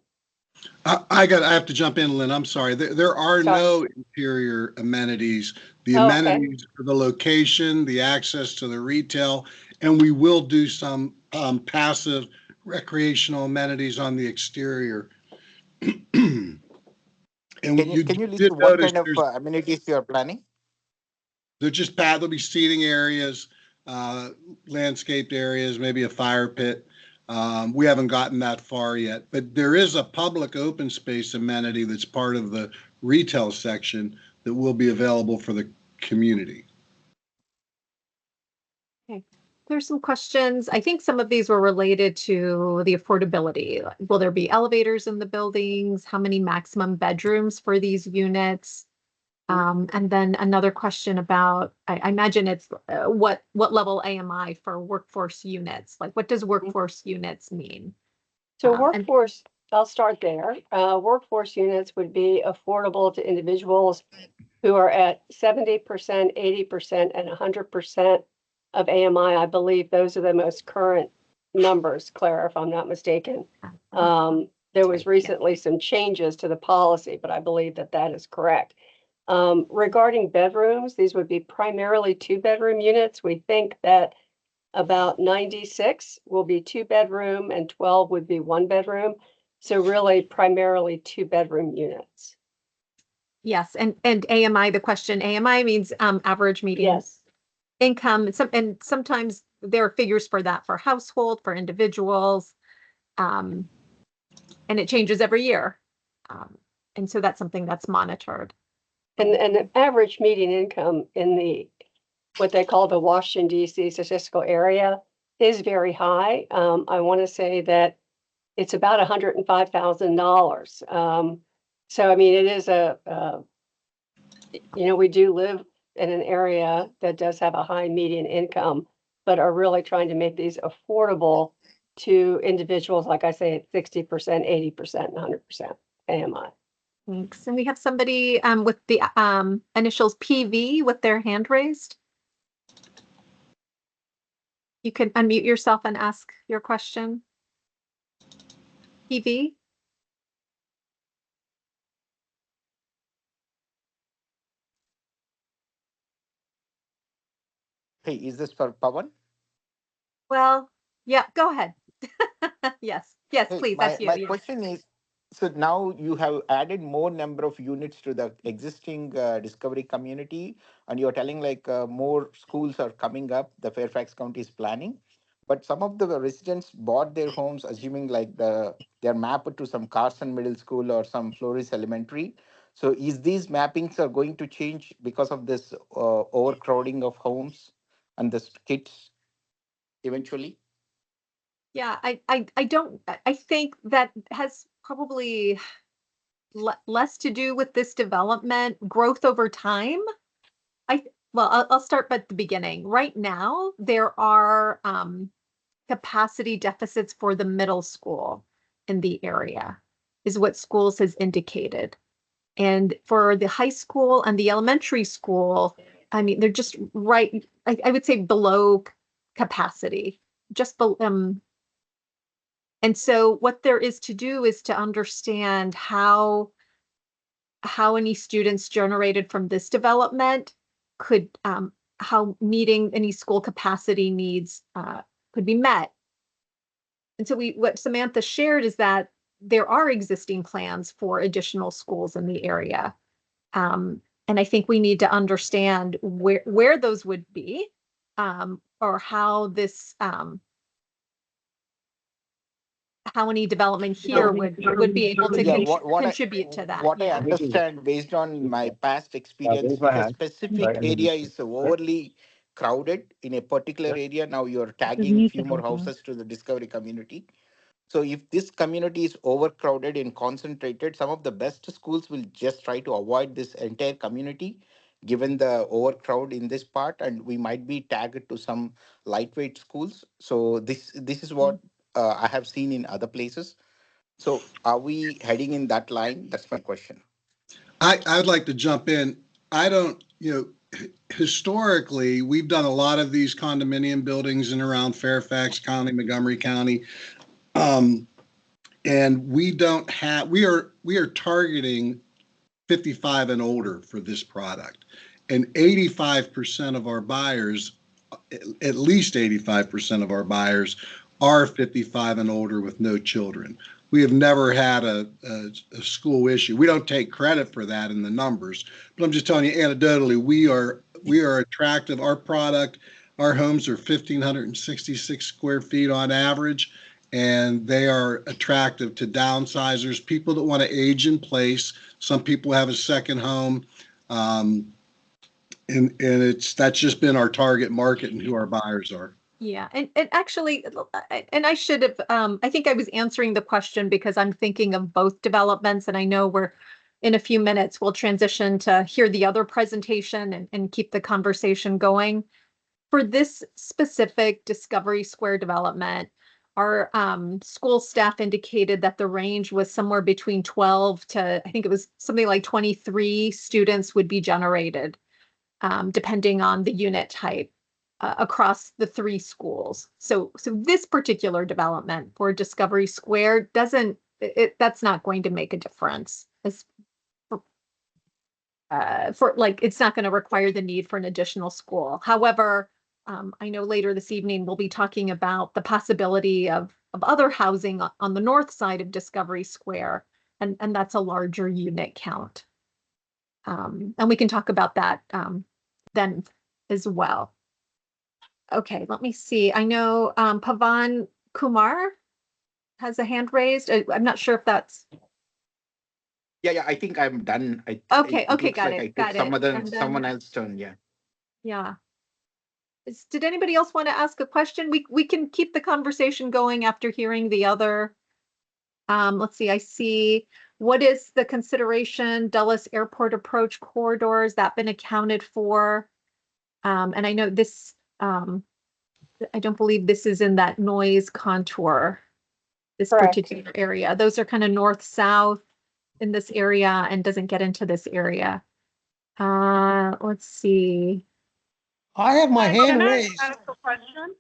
I have to jump in, Lynn. I'm sorry. There are Sorry. no interior amenities. The Oh, okay. amenities are the location, the access to the retail, and we will do some passive recreational amenities on the exterior. And Can you you can you list did what notice kind of amenities you are planning? there'll be seating areas, uh, landscaped areas, maybe a fire pit. We haven't gotten that far yet, but there is a public open space amenity that's part of the retail section that will be available for the community. Okay. There's some questions. I think some of these were related to the affordability. Will there be elevators in the buildings? How many maximum bedrooms for these units? And then another question about, I imagine it's what level AMI for workforce units? Like, what does workforce units mean? So And workforce, I'll start there. Workforce units would be affordable to individuals who are at 70%, 80%, and 100% of AMI. I believe those are the most current numbers, Claire, if I'm not mistaken. There was recently some changes to the policy, but I believe that that is correct. Regarding bedrooms, these would be primarily 2-bedroom units. We think that about 96 will be 2-bedroom and 12 would be 1-bedroom. So really primarily 2-bedroom units. yes, and AMI, the question, AMI means average median Yes. income. And sometimes there are figures for that for household, for individuals. And it changes every year. And so that's something that's monitored. And the average median income in the what they call the Washington, D.C. statistical area is very high. I want to say that it's about $105,000. So, I mean, it is we do live in an area that does have a high median income, but are really trying to make these affordable to individuals, like I say, at 60%, 80%, and 100% AMI. Thanks. And we have somebody with the initials PV with their hand raised. You can unmute yourself and ask your question. PV? Hey, is this for Pawan? Well, yeah, go ahead. Yes, Hey, please, my, that's you. my Yeah. question is, so now you have added more number of units to the existing discovery community, and you're telling like more schools are coming up, the Fairfax County is planning. But some of the residents bought their homes assuming like they're mapped to some Carson Middle School or some Flores Elementary. So is these mappings are going to change because of this overcrowding of homes and the kids eventually? Yeah, I don't, I think that has probably less to do with this development growth over time. I'll start at the beginning. Right now, there are capacity deficits for the middle school in the area, is what schools has indicated. And for the high school and the elementary school, I mean, they're just right, I would say below capacity, just and so what there is to do is to understand how any students generated from this development could how meeting any school capacity needs could be met. And so what Samantha shared is that there are existing plans for additional schools in the area. And I think we need to understand where those would be, or how this how any development here would be able to Yeah, contribute to that. what I Yeah. understand based on my past experience, if a specific area is overly crowded in a particular area, now you're tagging few more houses to the discovery community. So if this community is overcrowded and concentrated, some of the best schools will just try to avoid this entire community, given the overcrowd in this part, and we might be tagged to some lightweight schools. So this is what I have seen in other places. So are we heading in that line? That's my question. I'd like to jump in. I don't, historically, we've done a lot of these condominium buildings in around Fairfax County, Montgomery County. And we are targeting 55 and older for this product. And 85% of our buyers, at least 85% of our buyers are 55 and older with no children. we have never had a school issue. We don't take credit for that in the numbers, but I'm just telling you anecdotally, we are attractive. Our product, our homes are 1,566 square feet on average, and they are attractive to downsizers, people that want to age in place. Some people have a second home. And that's just been our target market and who our buyers are. Yeah, and actually, and I should have, I think I was answering the question because I'm thinking of both developments, and I know we're in a few minutes, we'll transition to hear the other presentation and keep the conversation going. For this specific Discovery Square development, our school staff indicated that the range was somewhere between 12 to, I think it was something like 23 students would be generated, depending on the unit type. Across the 3 schools. So this particular development for Discovery Square that's not going to make a difference as for like, it's not going to require the need for an additional school. However, I know later this evening we'll be talking about the possibility of other housing on the north side of Discovery Square, and that's a larger unit count. And we can talk about that then as well. Okay, let me see. I know Pavan Kumar has a hand raised. I'm not sure if that's. Yeah, I think I'm done. Okay, it okay, looks got like it, I got took it. someone else's turn. Yeah. Yeah. Did anybody else want to ask a question? We can keep the conversation going after hearing the other. Let's see. I see. What is the consideration? Dulles Airport approach corridor, has that been accounted for? And I know this. I don't believe this is in that noise contour, this Correct. particular area. Those are kind of north-south in this area and doesn't get into this area. Let's see. I have my hand Can I raised. ask a question?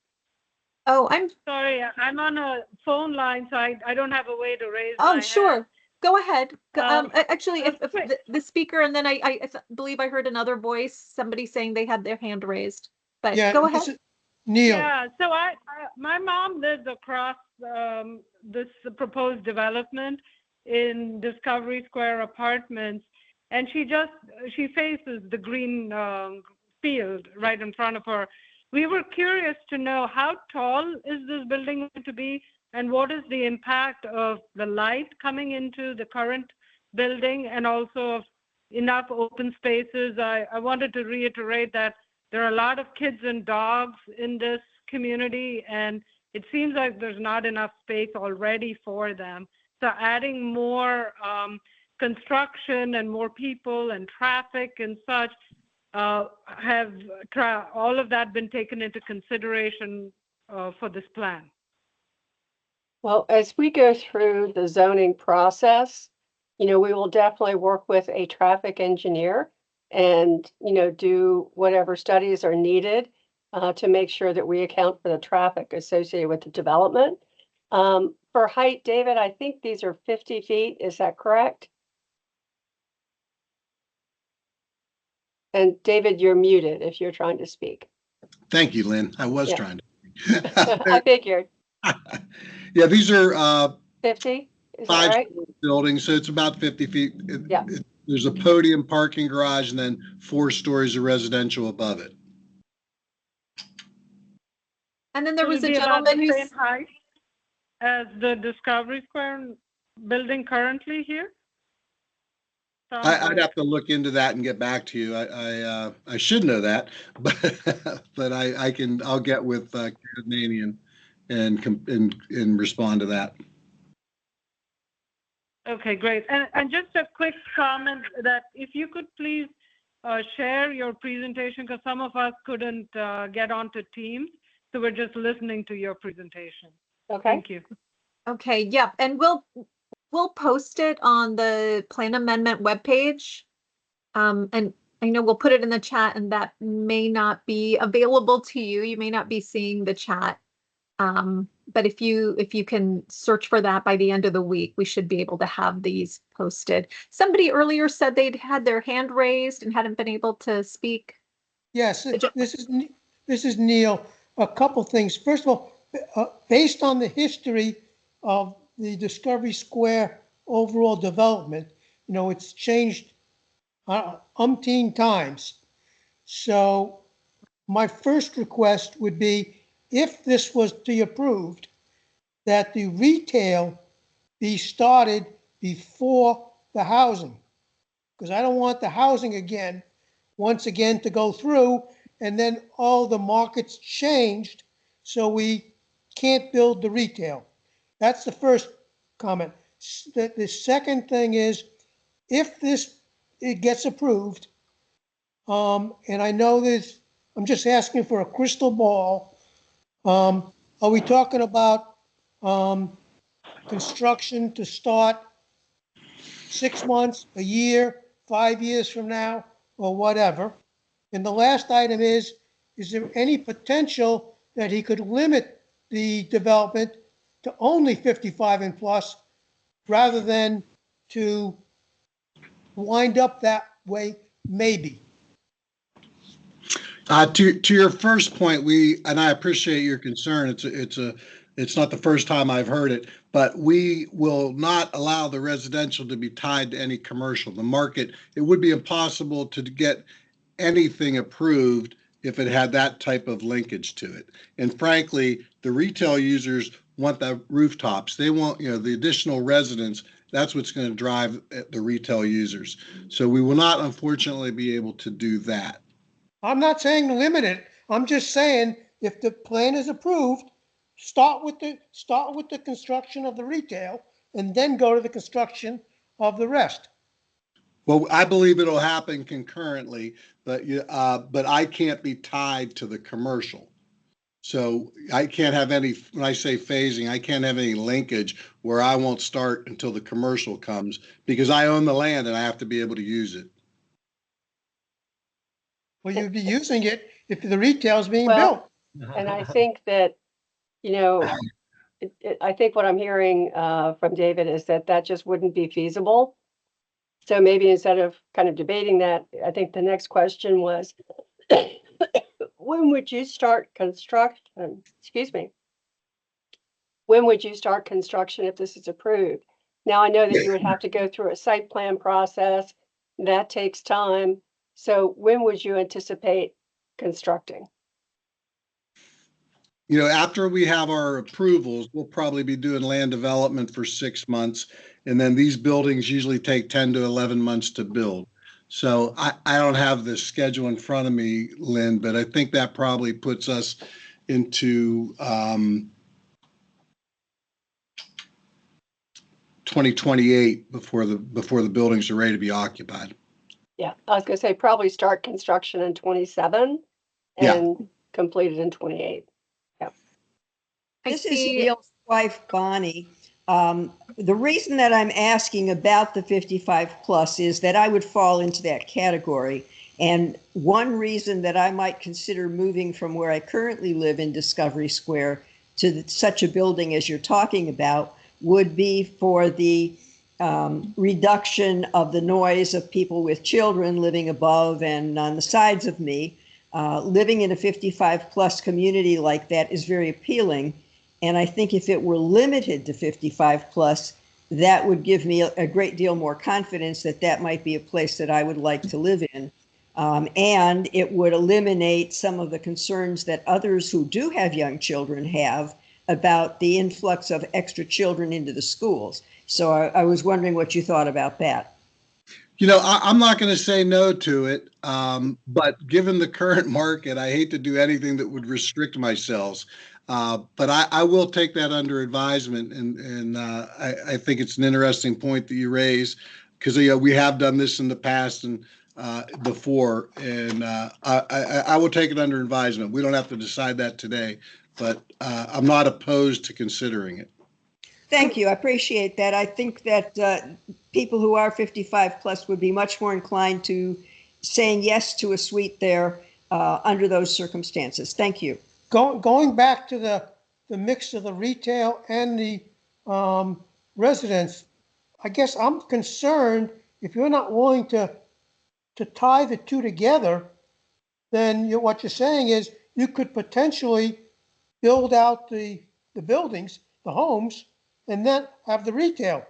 Oh, I'm sorry. I'm on a phone line, so I don't have a way to raise Oh, my sure. hand. Go ahead. Actually, if quick. the speaker, and then I believe I heard another voice, somebody saying they had their hand raised. But Yeah, go this ahead. is Neil. Yeah, so my mom lives across this proposed development in Discovery Square Apartments, and she faces the green field right in front of her. We were curious to know, how tall is this building going to be, and what is the impact of the light coming into the current building, and also of enough open spaces. I wanted to reiterate that there are a lot of kids and dogs in this community, and it seems like there's not enough space already for them. So adding more construction and more people and traffic and such, have all of that been taken into consideration for this plan? Well, as we go through the zoning process, we will definitely work with a traffic engineer and, do whatever studies are needed to make sure that we account for the traffic associated with the development. For height, David, I think these are 50 feet. Is that correct? And David, you're muted if you're trying to speak. Thank you, Lynn. I was Yeah. trying to. I figured. Yeah, these are 50? Is that right? 5 buildings, so it's about 50 feet. Yeah. There's a podium, parking garage, and then 4 stories of residential above it. And then there was a It'll be about gentleman the who's same height as the Discovery Square building currently here? I'd have to look into that and get back to you. I should know that, but I'll get with Canadian and respond to that. Okay, great. And just a quick comment that if you could please share your presentation, because some of us couldn't get onto Teams, so we're just listening to your presentation. Okay. Thank you. Okay, yep, and we'll post it on the plan amendment webpage. And I know we'll put it in the chat, and that may not be available to you. You may not be seeing the chat. But if you can search for that by the end of the week, we should be able to have these posted. Somebody earlier said they'd had their hand raised and hadn't been able to speak. Yes, this is Neil. A couple things. First of all, based on the history of the Discovery Square overall development, it's changed umpteen times. So my first request would be, if this was to be approved, that the retail be started before the housing. Because I don't want the housing once again to go through, and then all the markets changed, so we can't build the retail. That's the first comment. The second thing is, if it gets approved, and I know this, I'm just asking for a crystal ball. Are we talking about construction to start 6 months, a year, 5 years from now, or whatever? And the last item is there any potential that he could limit the development to only 55 and plus, rather than to wind up that way, maybe? To your first point, and I appreciate your concern. It's not the first time I've heard it, but we will not allow the residential to be tied to any commercial. The market, it would be impossible to get anything approved if it had that type of linkage to it. And frankly, the retail users want the rooftops. They want, the additional residents. That's what's going to drive the retail users. So we will not, unfortunately, be able to do that. I'm not saying limit it. I'm just saying, if the plan is approved, start with the construction of the retail and then go to the construction of the rest. Well, I believe it'll happen concurrently, but I can't be tied to the commercial. So I can't have any, when I say phasing, I can't have any linkage where I won't start until the commercial comes, because I own the land and I have to be able to use it. Well, you'd be using it if the retail is being Well, built. and I think that, I think what I'm hearing from David is that just wouldn't be feasible. So maybe instead of kind of debating that, I think the next question was, when would you start construction? Excuse me. When would you start construction if this is approved? Now, I know that you would have to go through a site plan process. That takes time. So when would you anticipate constructing? After we have our approvals, we'll probably be doing land development for 6 months. And then these buildings usually take 10 to 11 months to build. So I don't have the schedule in front of me, Lynn, but I think that probably puts us into 2028 before the buildings are ready to be occupied. Yeah, I was going to say probably start construction in 27 and complete it in 28. Yeah. This is Neil's wife, Bonnie. The reason that I'm asking about the 55 plus is that I would fall into that category. And one reason that I might consider moving from where I currently live in Discovery Square to such a building as you're talking about would be for the reduction of the noise of people with children living above and on the sides of me. Living in a 55 plus community like that is very appealing. And I think if it were limited to 55 plus, that would give me a great deal more confidence that that might be a place that I would like to live in. And it would eliminate some of the concerns that others who do have young children have about the influx of extra children into the schools. So I was wondering what you thought about that. I'm not going to say no to it, but given the current market, I hate to do anything that would restrict myself. But I will take that under advisement, and I think it's an interesting point that you raise, because we have done this in the past and before, and I will take it under advisement. We don't have to decide that today, but I'm not opposed to considering it. Thank you. I appreciate that. I think that people who are 55 plus would be much more inclined to saying yes to a suite there under those circumstances. Thank you. Going back to the mix of the retail and the residents, I guess I'm concerned if you're not willing to tie the two together, then what you're saying is you could potentially build out the buildings, the homes, and then have the retail.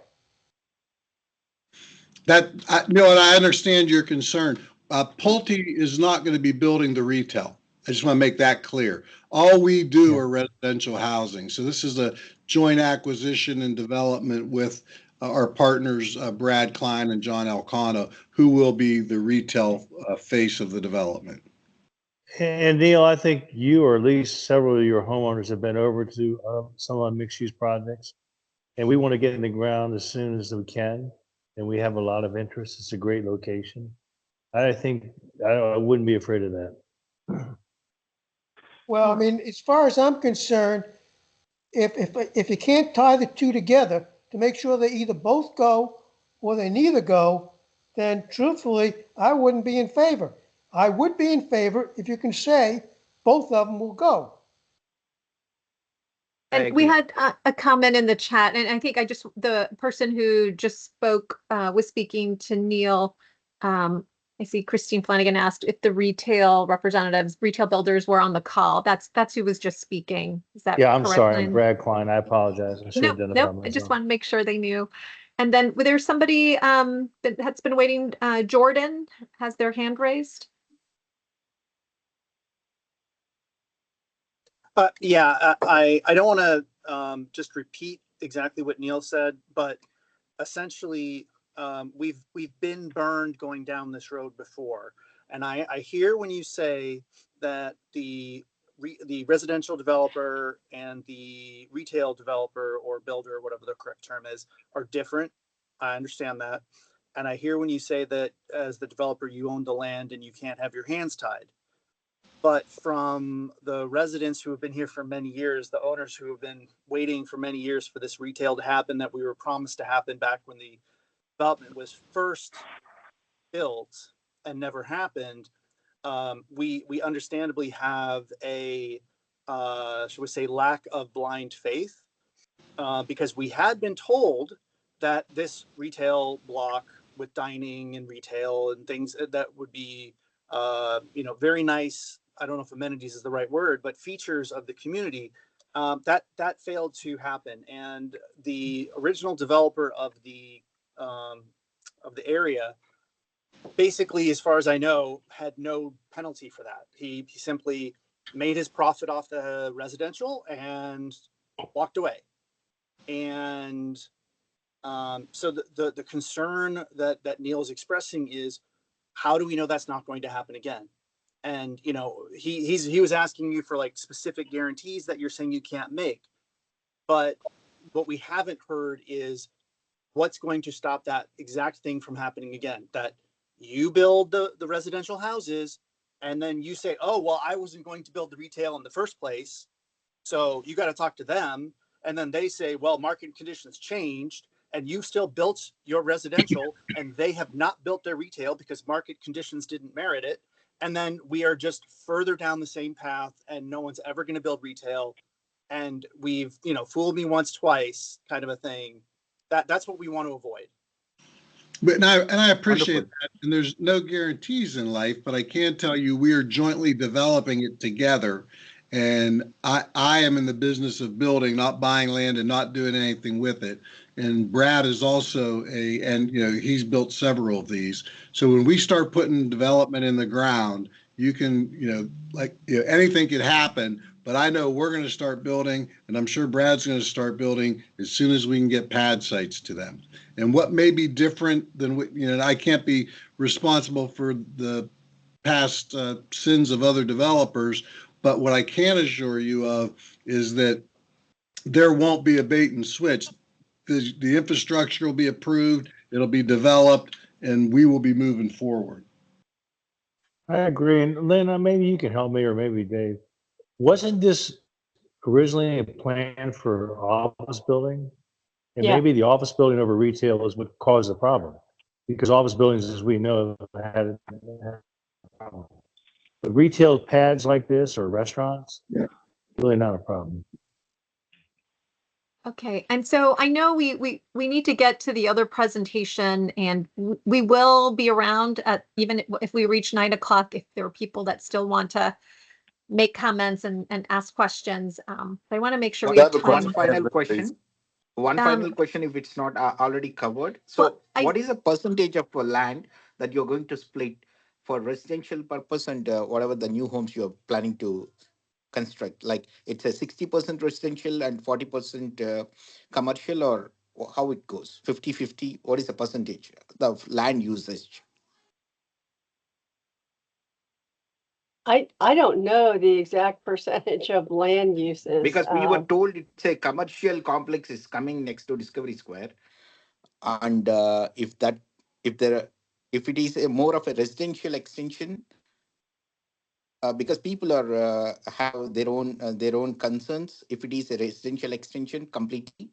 And I understand your concern. Pulte is not going to be building the retail. I just want to make that clear. All we do are residential housing. So this is a joint acquisition and development with our partners, Brad Klein and John Elcano, who will be the retail face of the development. And Neil, I think you or at least several of your homeowners have been over to some of our mixed-use projects, and we want to get in the ground as soon as we can. And we have a lot of interest. It's a great location. I think I wouldn't be afraid of that. Well, I mean, as far as I'm concerned, if you can't tie the two together to make sure they either both go or they neither go, then truthfully, I wouldn't be in favor. I would be in favor if you can say both of them will go. And we had a comment in the chat, and I think the person who just spoke was speaking to Neil. I see Christine Flanagan asked if the retail representatives, retail builders were on the call. That's who was just speaking. Is that Yeah, I'm correct, sorry. I'm Lynn? Brad Klein. I apologize. I should have done it Nope. I just want to make sure they knew. And then there's somebody that's been waiting. Jordan has their hand raised. I don't want to just repeat exactly what Neil said, but essentially we've been burned going down this road before, and I hear when you say that the residential developer and the retail developer or builder, whatever the correct term is, are different. I understand that, and I hear when you say that as the developer you own the land and you can't have your hands tied. But from the residents who have been here for many years, the owners who have been waiting for many years for this retail to happen that we were promised to happen back when the development was first built and never happened, we understandably have a, should we say, lack of blind faith, because we had been told that this retail block with dining and retail and things that would be, very nice. I don't know if amenities is the right word, but features of the community, that failed to happen. And the original developer of the area, basically, as far as I know, had no penalty for that. He simply made his profit off the residential and walked away. And so the concern that Neil's expressing is, how do we know that's not going to happen again? And he was asking you for like specific guarantees that you're saying you can't make, but what we haven't heard is what's going to stop that exact thing from happening again. That you build the residential houses, and then you say, oh well, I wasn't going to build the retail in the first place, so you got to talk to them. And then they say, well, market conditions changed, and you still built your residential, and they have not built their retail because market conditions didn't merit it. And then we are just further down the same path, and no one's ever going to build retail. And we've, fooled me once, twice kind of a thing. That's what we want to avoid. But I appreciate that. And there's no guarantees in life, but I can tell you we are jointly developing it together. And I am in the business of building, not buying land and not doing anything with it. And Brad is also he's built several of these. So when we start putting development in the ground, you can, anything could happen, but I know we're going to start building, and I'm sure Brad's going to start building as soon as we can get pad sites to them. And what may be different than, I can't be responsible for the past sins of other developers, but what I can assure you of is that there won't be a bait and switch. The infrastructure will be approved, it'll be developed, and we will be moving forward. I agree. And Lynn, maybe you can help me, or maybe Dave. Wasn't this originally a plan for office building? And maybe the office building over retail is what caused the problem, because office buildings, as we know, had a problem. But retail pads like this or restaurants, really not a problem. Okay, and so I know we need to get to the other presentation, and we will be around even if we reach 9 o'clock, if there are people that still want to make comments and ask questions. I want to make sure we have time. One final question. One final question, if it's not already covered. So what is the percentage of land that you're going to split for residential purpose and whatever the new homes you're planning to construct? Like it's a 60% residential and 40% commercial, or how it goes? 50-50? What is the percentage of land usage? I don't know the exact percentage of land uses. Because we were told it's a commercial complex is coming next to Discovery Square. And if there, if it is a more of a residential extension, because people are have their own concerns. If it is a residential extension completely,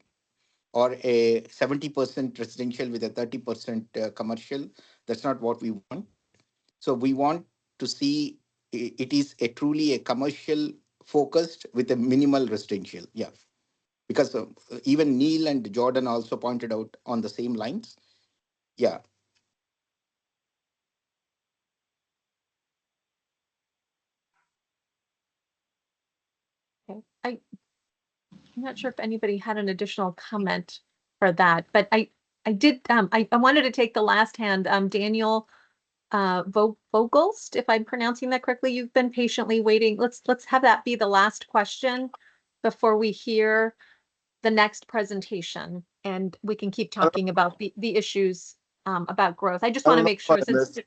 or a 70% residential with a 30% commercial, that's not what we want. So we want to see it is a truly a commercial focused with a minimal residential. Yeah, because even Neil and Jordan also pointed out on the same lines. Yeah. Okay. I'm not sure if anybody had an additional comment for that, but I did, I wanted to take the last hand, Daniel Vogelst, if I'm pronouncing that correctly. You've been patiently waiting. Let's have that be the last question before we hear the next presentation, and we can keep talking about the issues about growth. I just want to make sure since,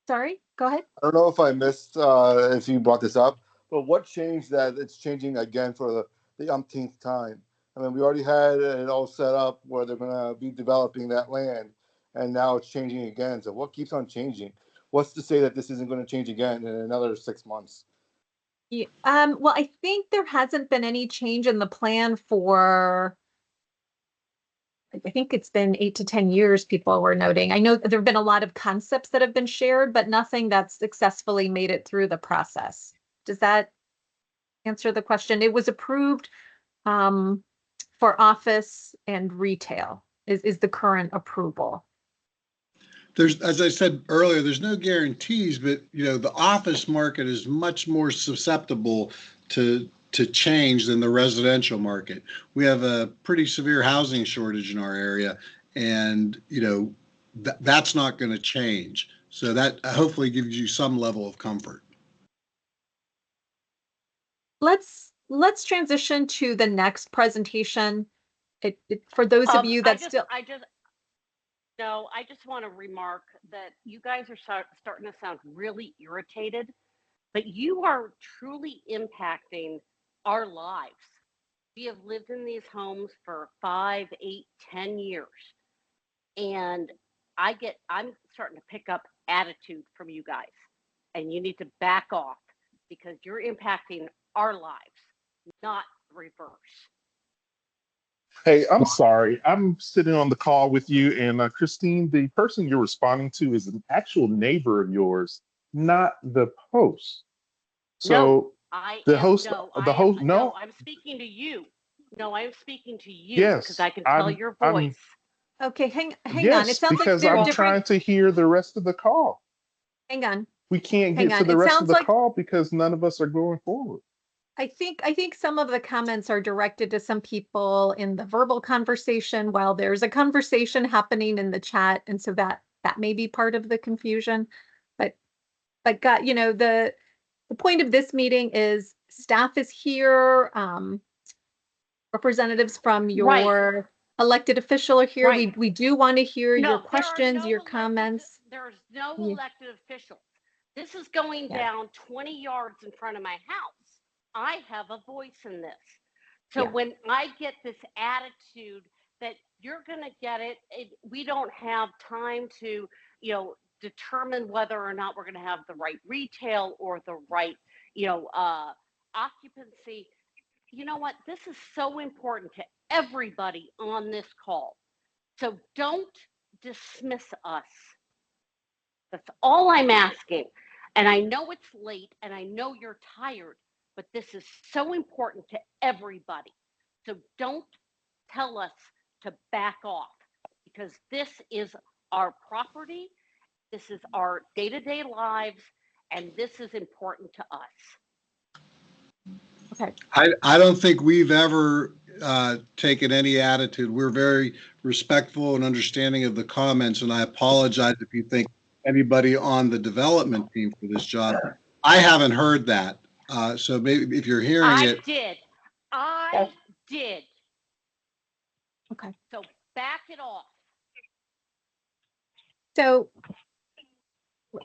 sorry, go ahead. I don't know if I missed if you brought this up, but what changed that it's changing again for the umpteenth time? I mean, we already had it all set up where they're going to be developing that land, and now it's changing again. So what keeps on changing? What's to say that this isn't going to change again in another 6 months? Yeah, well, I think there hasn't been any change in the plan for, I think it's been 8 to 10 years, people were noting. I know there have been a lot of concepts that have been shared, but nothing that's successfully made it through the process. Does that answer the question? It was approved for office and retail is the current approval. There's, as I said earlier, there's no guarantees, but the office market is much more susceptible to change than the residential market. We have a pretty severe housing shortage in our area, and that's not going to change. So that hopefully gives you some level of comfort. Let's transition to the next presentation. For those of you that still. No, I just want to remark that you guys are starting to sound really irritated, but you are truly impacting our lives. We have lived in these homes for 5, 8, 10 years. And I'm starting to pick up attitude from you guys, and you need to back off because you're impacting our lives, not reverse. Hey, I'm sorry. I'm sitting on the call with you, and Christine, the person you're responding to is an actual neighbor of yours, not the host. So No, host, no, I'm speaking to you. No, I'm speaking to you because yes, I can tell your voice. Okay, hang yes, on. It sounds because like I'm trying to hear the rest of the call. Hang on. We can't get to the rest of the call because none of us are going forward. I think some of the comments are directed to some people in the verbal conversation while there's a conversation happening in the chat, and so that may be part of the confusion. But God, the point of this meeting is staff is here, representatives from your elected official are here. Right. We do want to hear your questions, your comments. There's no elected officials. This is going down 20 yards in front of my house. I have a voice in this. So when I get this attitude that you're going to get it, we don't have time to, determine whether or not we're going to have the right retail or the right, occupancy. You know what? This is so important to everybody on this call. So don't dismiss us. That's all I'm asking. And I know it's late and I know you're tired, but this is so important to everybody. So don't tell us to back off because this is our property. This is our day-to-day lives, and this is important to us. Okay. I don't think we've ever taken any attitude. We're very respectful and understanding of the comments, and I apologize if you think anybody on the development team for this job. I haven't heard that. So maybe if you're hearing I it, did. I did. Okay. So back it off. So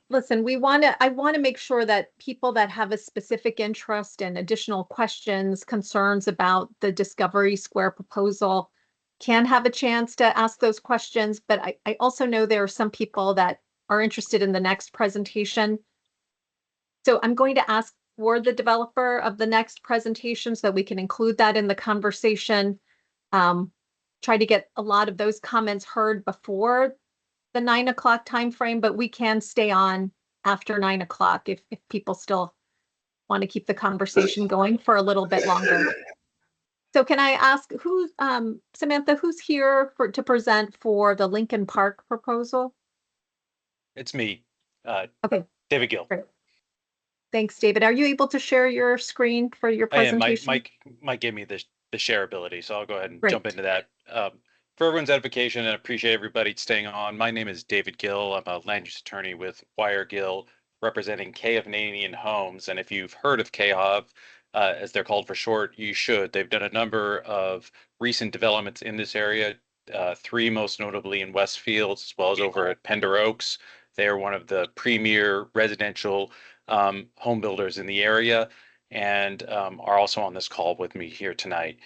listen, I want to make sure that people that have a specific interest and additional questions, concerns about the Discovery Square proposal can have a chance to ask those questions. But I also know there are some people that are interested in the next presentation. So I'm going to ask for the developer of the next presentation so that we can include that in the conversation. Try to get a lot of those comments heard before the 9 o'clock timeframe, but we can stay on after 9 o'clock if people still want to keep the conversation going for a little bit longer. So can I ask who's Samantha, who's here to present for the Lincoln Park proposal? It's me, Okay, David Gill. great. Thanks, David. Are you able to share your screen for your I am. presentation? Mike gave me the share ability, so I'll go ahead and Great. jump into that. For everyone's edification, and appreciate everybody staying on. My name is David Gill. I'm a land use attorney with Wire Gill, representing Kayhavnanian Homes. And if you've heard of Kayhav, as they're called for short, you should. They've done a number of recent developments in this area, three most notably in Westfields, as well as over at Pender Oaks. They are one of the premier residential home builders in the area, and are also on this call with me here tonight.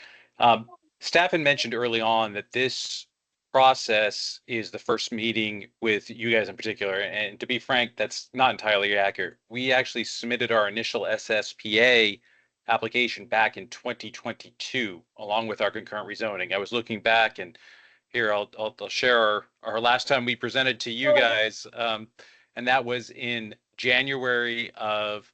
Staff had mentioned early on that this process is the first meeting with you guys in particular. And to be frank, that's not entirely accurate. We actually submitted our initial SSPA application back in 2022, along with our concurrent rezoning. I was looking back, and here I'll share our last time we presented to you guys, and that was in January of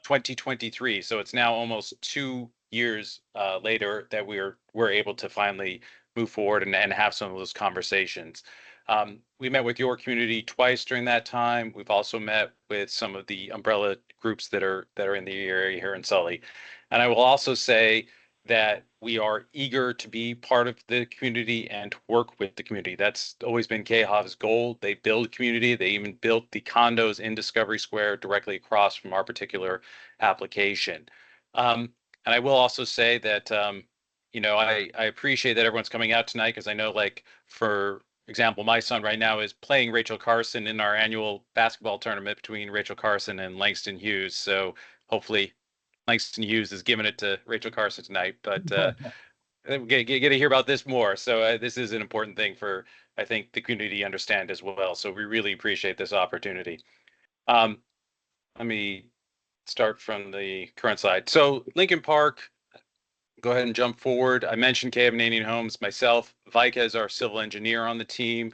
2023. So it's now almost 2 years later that we're able to finally move forward and have some of those conversations. We met with your community twice during that time. We've also met with some of the umbrella groups that are in the area here in Sully. And I will also say that we are eager to be part of the community and to work with the community. That's always been KHAV's goal. They build community. They even built the condos in Discovery Square directly across from our particular application. And I will also say that, I appreciate that everyone's coming out tonight, because I know, like, for example, my son right now is playing Rachel Carson in our annual basketball tournament between Rachel Carson and Langston Hughes. So hopefully Langston Hughes is giving it to Rachel Carson tonight, but get to hear about this more. So this is an important thing for, I think, the community to understand as well. So we really appreciate this opportunity. Let me start from the current slide. So Lincoln Park, go ahead and jump forward. I mentioned Kayhavnanian Homes, myself. Vika is our civil engineer on the team.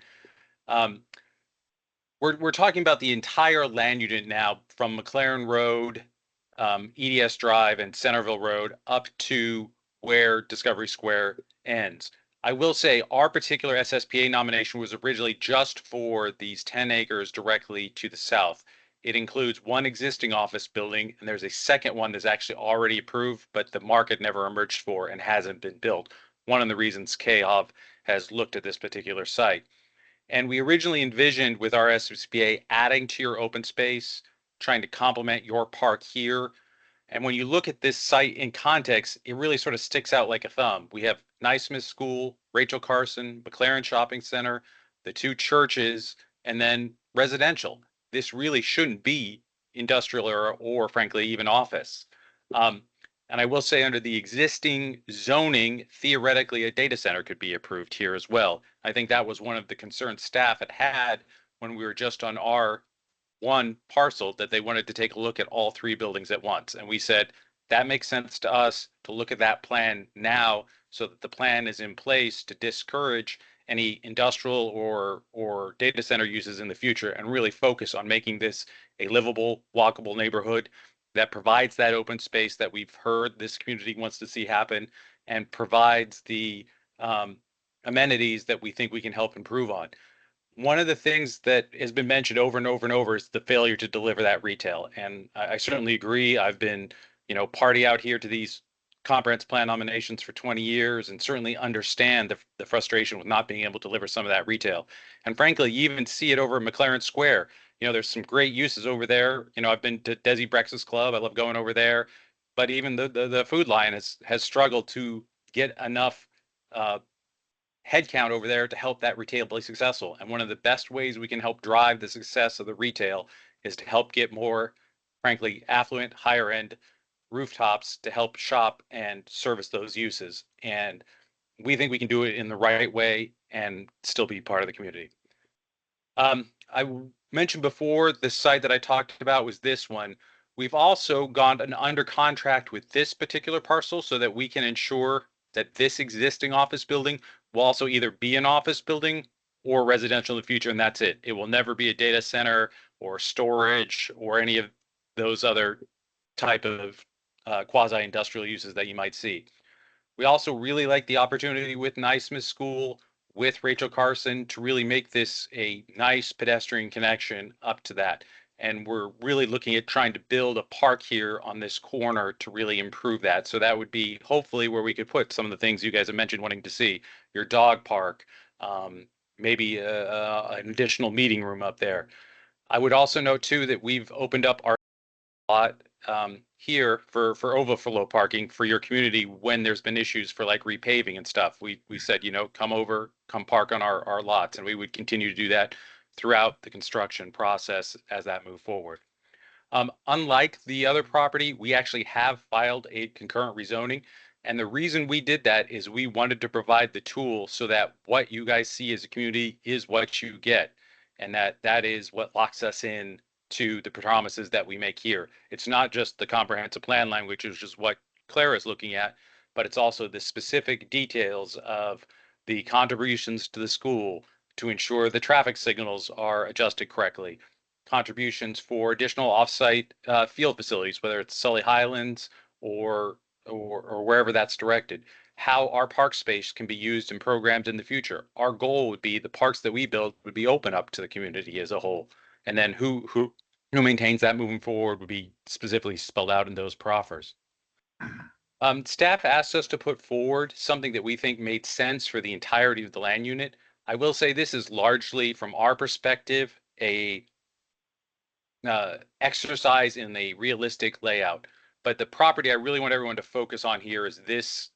We're talking about the entire land unit now, from McLaren Road, EDS Drive, and Centerville Road up to where Discovery Square ends. I will say our particular SSPA nomination was originally just for these 10 acres directly to the south. It includes one existing office building, and there's a second one that's actually already approved, but the market never emerged for and hasn't been built. One of the reasons KHAV has looked at this particular site. And we originally envisioned with our SSPA adding to your open space, trying to complement your park here. And when you look at this site in context, it really sort of sticks out like a thumb. We have Naismith School, Rachel Carson, McLaren Shopping Center, the two churches, and then residential. This really shouldn't be industrial or frankly, even office. And I will say, under the existing zoning, theoretically, a data center could be approved here as well. I think that was one of the concerns staff had when we were just on our one parcel, that they wanted to take a look at all three buildings at once. And we said, that makes sense to us to look at that plan now, so that the plan is in place to discourage any industrial or data center uses in the future, and really focus on making this a livable, walkable neighborhood that provides that open space that we've heard this community wants to see happen, and provides the amenities that we think we can help improve on. One of the things that has been mentioned over and over and over is the failure to deliver that retail. And I certainly agree. I've been, party out here to these comprehensive plan nominations for 20 years and certainly understand the frustration with not being able to deliver some of that retail. And frankly, you even see it over at McLaren Square. You know, there's some great uses over there. You know, I've been to Desi Breakfast Club. I love going over there. But even the food line has struggled to get enough headcount over there to help that retail be successful. And one of the best ways we can help drive the success of the retail is to help get more, frankly, affluent, higher end rooftops to help shop and service those uses. And we think we can do it in the right way and still be part of the community. I mentioned before the site that I talked about was this one. We've also gone under contract with this particular parcel so that we can ensure that this existing office building will also either be an office building or residential in the future, and that's it. It will never be a data center or storage or any of those other type of quasi-industrial uses that you might see. We also really like the opportunity with Naismith School, with Rachel Carson, to really make this a nice pedestrian connection up to that. And we're really looking at trying to build a park here on this corner to really improve that. So that would be hopefully where we could put some of the things you guys have mentioned wanting to see. Your dog park, maybe an additional meeting room up there. I would also note too that we've opened up our lot here for overflow parking for your community when there's been issues for like repaving and stuff. We said, you know, come park on our lots, and we would continue to do that throughout the construction process as that moved forward. Unlike the other property, we actually have filed a concurrent rezoning. And the reason we did that is we wanted to provide the tool so that what you guys see as a community is what you get. And that is what locks us in to the promises that we make here. It's not just the comprehensive plan language, which is what Claire is looking at, but it's also the specific details of the contributions to the school to ensure the traffic signals are adjusted correctly, contributions for additional offsite field facilities, whether it's Sully Highlands or wherever that's directed, how our park space can be used and programmed in the future. Our goal would be the parks that we build would be open up to the community as a whole. And then who maintains that moving forward would be specifically spelled out in those proffers. Staff asked us to put forward something that we think made sense for the entirety of the land unit. I will say this is largely, from our perspective, a exercise in a realistic layout. But the property I really want everyone to focus on here is this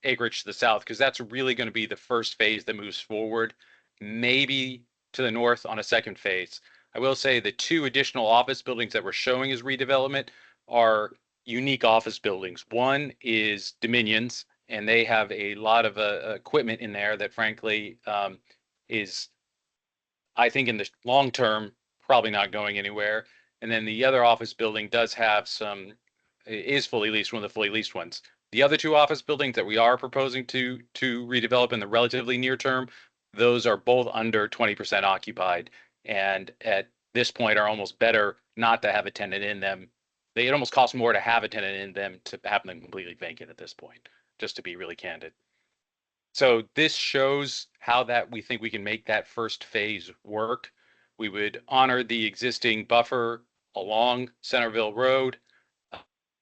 acreage to the south, because that's really going to be the first phase that moves forward, maybe to the north on a second phase. I will say the two additional office buildings that we're showing as redevelopment are unique office buildings. One is Dominion's, and they have a lot of equipment in there that frankly is, I think in the long term, probably not going anywhere. And then the other office building does have is fully leased, one of the fully leased ones. The other two office buildings that we are proposing to redevelop in the relatively near term, those are both under 20% occupied. And at this point are almost better not to have a tenant in them. It almost costs more to have a tenant in them to have them completely vacant at this point, just to be really candid. So this shows how that we think we can make that first phase work. We would honor the existing buffer along Centerville Road,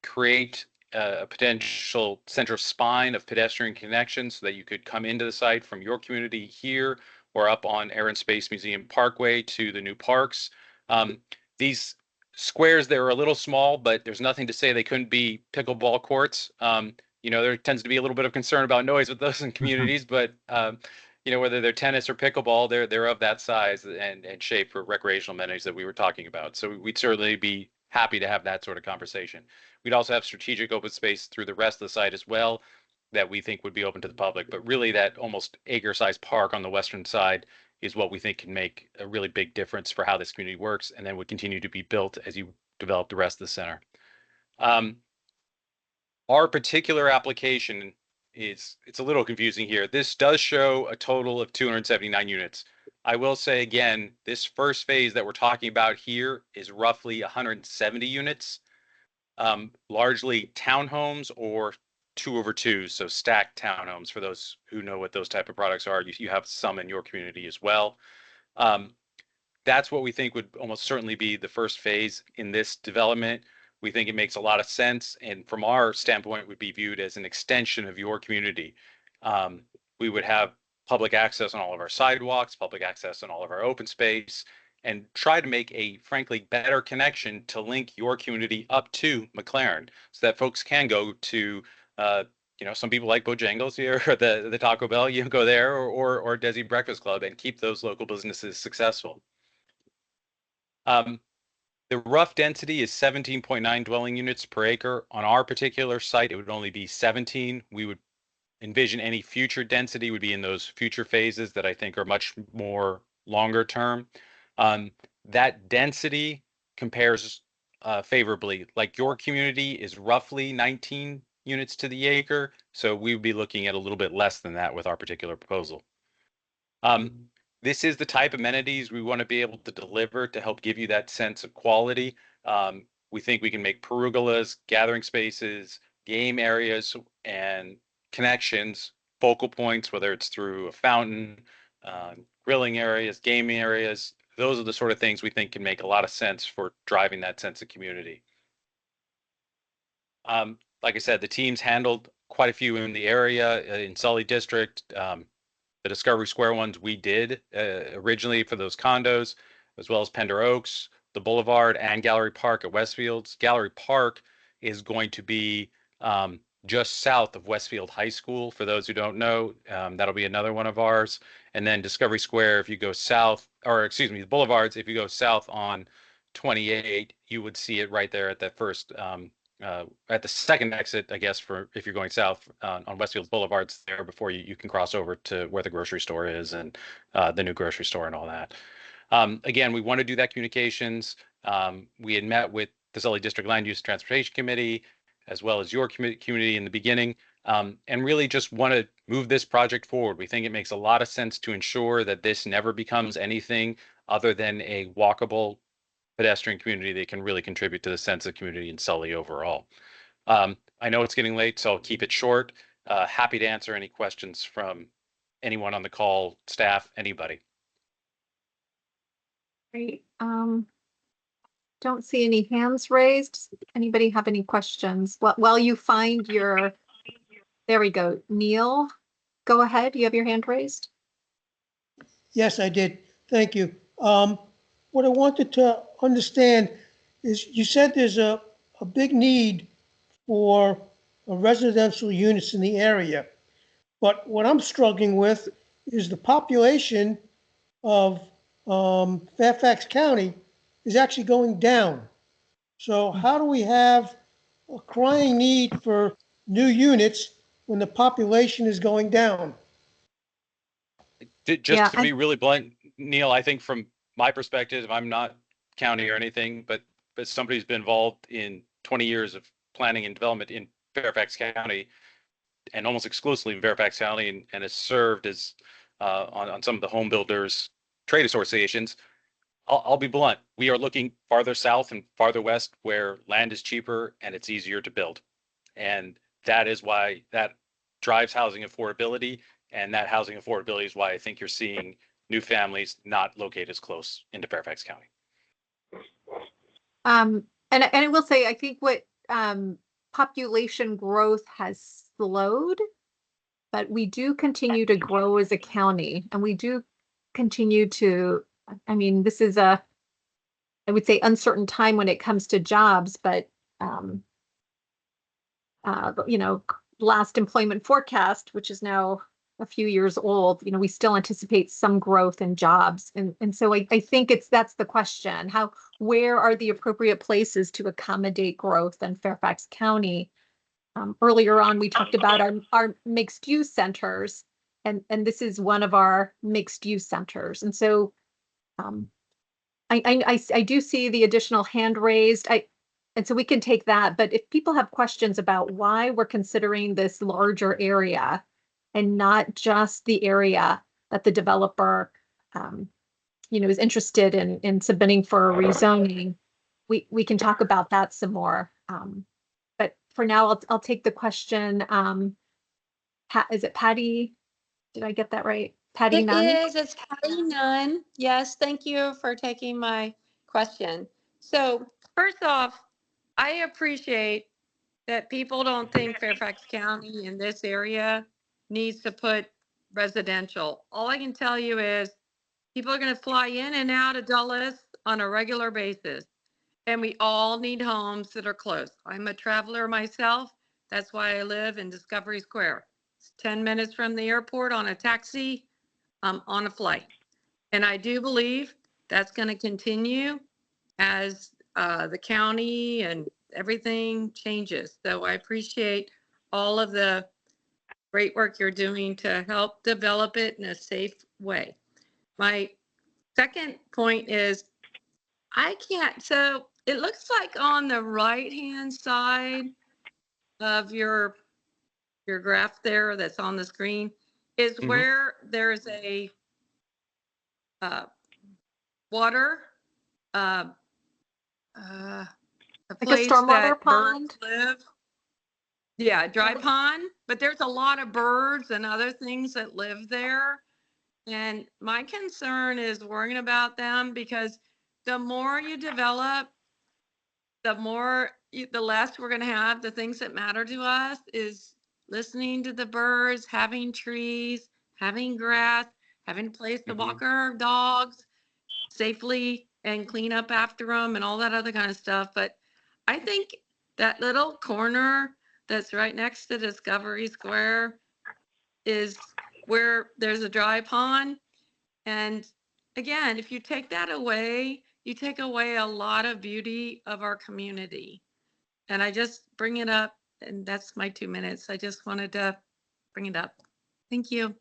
create a potential central spine of pedestrian connections so that you could come into the site from your community here or up on Air and Space Museum Parkway to the new parks. These squares, they're a little small, but there's nothing to say they couldn't be pickleball courts. You know, there tends to be a little bit of concern about noise with those in communities, but you know, whether they're tennis or pickleball, they're of that size and shape for recreational amenities that we were talking about. So we'd certainly be happy to have that sort of conversation. We'd also have strategic open space through the rest of the site as well that we think would be open to the public. But really that almost acre-sized park on the western side is what we think can make a really big difference for how this community works, and then would continue to be built as you develop the rest of the center. Our particular application it's a little confusing here. This does show a total of 279 units. I will say again, this first phase that we're talking about here is roughly 170 units, largely townhomes or 2-over-2s, so stacked townhomes. For those who know what those type of products are, you have some in your community as well. That's what we think would almost certainly be the first phase in this development. We think it makes a lot of sense, and from our standpoint, would be viewed as an extension of your community. We would have public access on all of our sidewalks, public access on all of our open space, and try to make a frankly better connection to link your community up to McLaren, so that folks can go to, some people like Bojangles here, or the Taco Bell, go there, or Desi Breakfast Club, and keep those local businesses successful. The rough density is 17.9 dwelling units per acre. On our particular site, it would only be 17. We would envision any future density would be in those future phases that I think are much more longer term. That density compares favorably. Like, your community is roughly 19 units to the acre, so we would be looking at a little bit less than that with our particular proposal. This is the type of amenities we want to be able to deliver to help give you that sense of quality. We think we can make perugolas, gathering spaces, game areas, and connections, focal points, whether it's through a fountain, grilling areas, gaming areas. Those are the sort of things we think can make a lot of sense for driving that sense of community. Like I said, the teams handled quite a few in the area in Sully District. The Discovery Square ones we did originally for those condos, as well as Pender Oaks, the Boulevard, and Gallery Park at Westfields. Gallery Park is going to be just south of Westfield High School. For those who don't know, that'll be another one of ours. And then Discovery Square, if you go south, or excuse me, the Boulevards, if you go south on 28, you would see it right there at that first at the second exit, I guess, for if you're going south on Westfield Boulevards there before you can cross over to where the grocery store is and the new grocery store and all that. Again, we want to do that communications. We had met with the Sully District Land Use Transportation Committee, as well as your community in the beginning, and really just want to move this project forward. We think it makes a lot of sense to ensure that this never becomes anything other than a walkable pedestrian community that can really contribute to the sense of community in Sully overall. I know it's getting late, so I'll keep it short. Happy to answer any questions from anyone on the call, staff, anybody. Great. Don't see any hands raised. Anybody have any questions? While you find your, there we go. Neil, go ahead. You have your hand raised. Yes, I did. Thank you. What I wanted to understand is you said there's a big need for residential units in the area. But what I'm struggling with is the population of Fairfax County is actually going down. So how do we have a crying need for new units when the population is going down? Just to be really blunt, Neil, I think from my perspective, I'm not county or anything, but somebody who's been involved in 20 years of planning and development in Fairfax County, and almost exclusively in Fairfax County, and has served as on some of the home builders trade associations. I'll be blunt. We are looking farther south and farther west where land is cheaper and it's easier to build. And that is why that drives housing affordability. And that housing affordability is why I think you're seeing new families not located as close into Fairfax County. And I will say, I think what population growth has slowed, but we do continue to grow as a county, and we do continue to, I mean, this is I would say uncertain time when it comes to jobs, but last employment forecast, which is now a few years old, we still anticipate some growth in jobs. And so I think that's the question. Where are the appropriate places to accommodate growth in Fairfax County? Earlier on, we talked about our mixed use centers, and this is one of our mixed use centers. And so I do see the additional hand raised. And so we can take that. But if people have questions about why we're considering this larger area and not just the area that the developer, is interested in submitting for a rezoning, we can talk about that some more. But for now, I'll take the question. Is it Patty? Did I get that right? Patty Nunn? It is. It's Patty Nunn. Yes, thank you for taking my question. So first off, I appreciate that people don't think Fairfax County in this area needs to put residential. All I can tell you is people are going to fly in and out of Dulles on a regular basis. And we all need homes that are close. I'm a traveler myself. That's why I live in Discovery Square. It's 10 minutes from the airport on a taxi, on a flight. And I do believe that's going to continue as the county and everything changes. So I appreciate all of the great work you're doing to help develop it in a safe way. My second point is I can't, so it looks like on the right-hand side of your graph there that's on the screen is where there's a water, uh, a Like a place stormwater that pond? birds live. Yeah, dry pond, but there's a lot of birds and other things that live there. And my concern is worrying about them because the more you develop, the less we're going to have. The things that matter to us is listening to the birds, having trees, having grass, having a place to walk our dogs safely and clean up after them and all that other kind of stuff. But I think that little corner that's right next to Discovery Square is where there's a dry pond. And again, if you take that away, you take away a lot of beauty of our community. And I just bring it up, and that's my 2 minutes. I just wanted to bring it up. Thank you.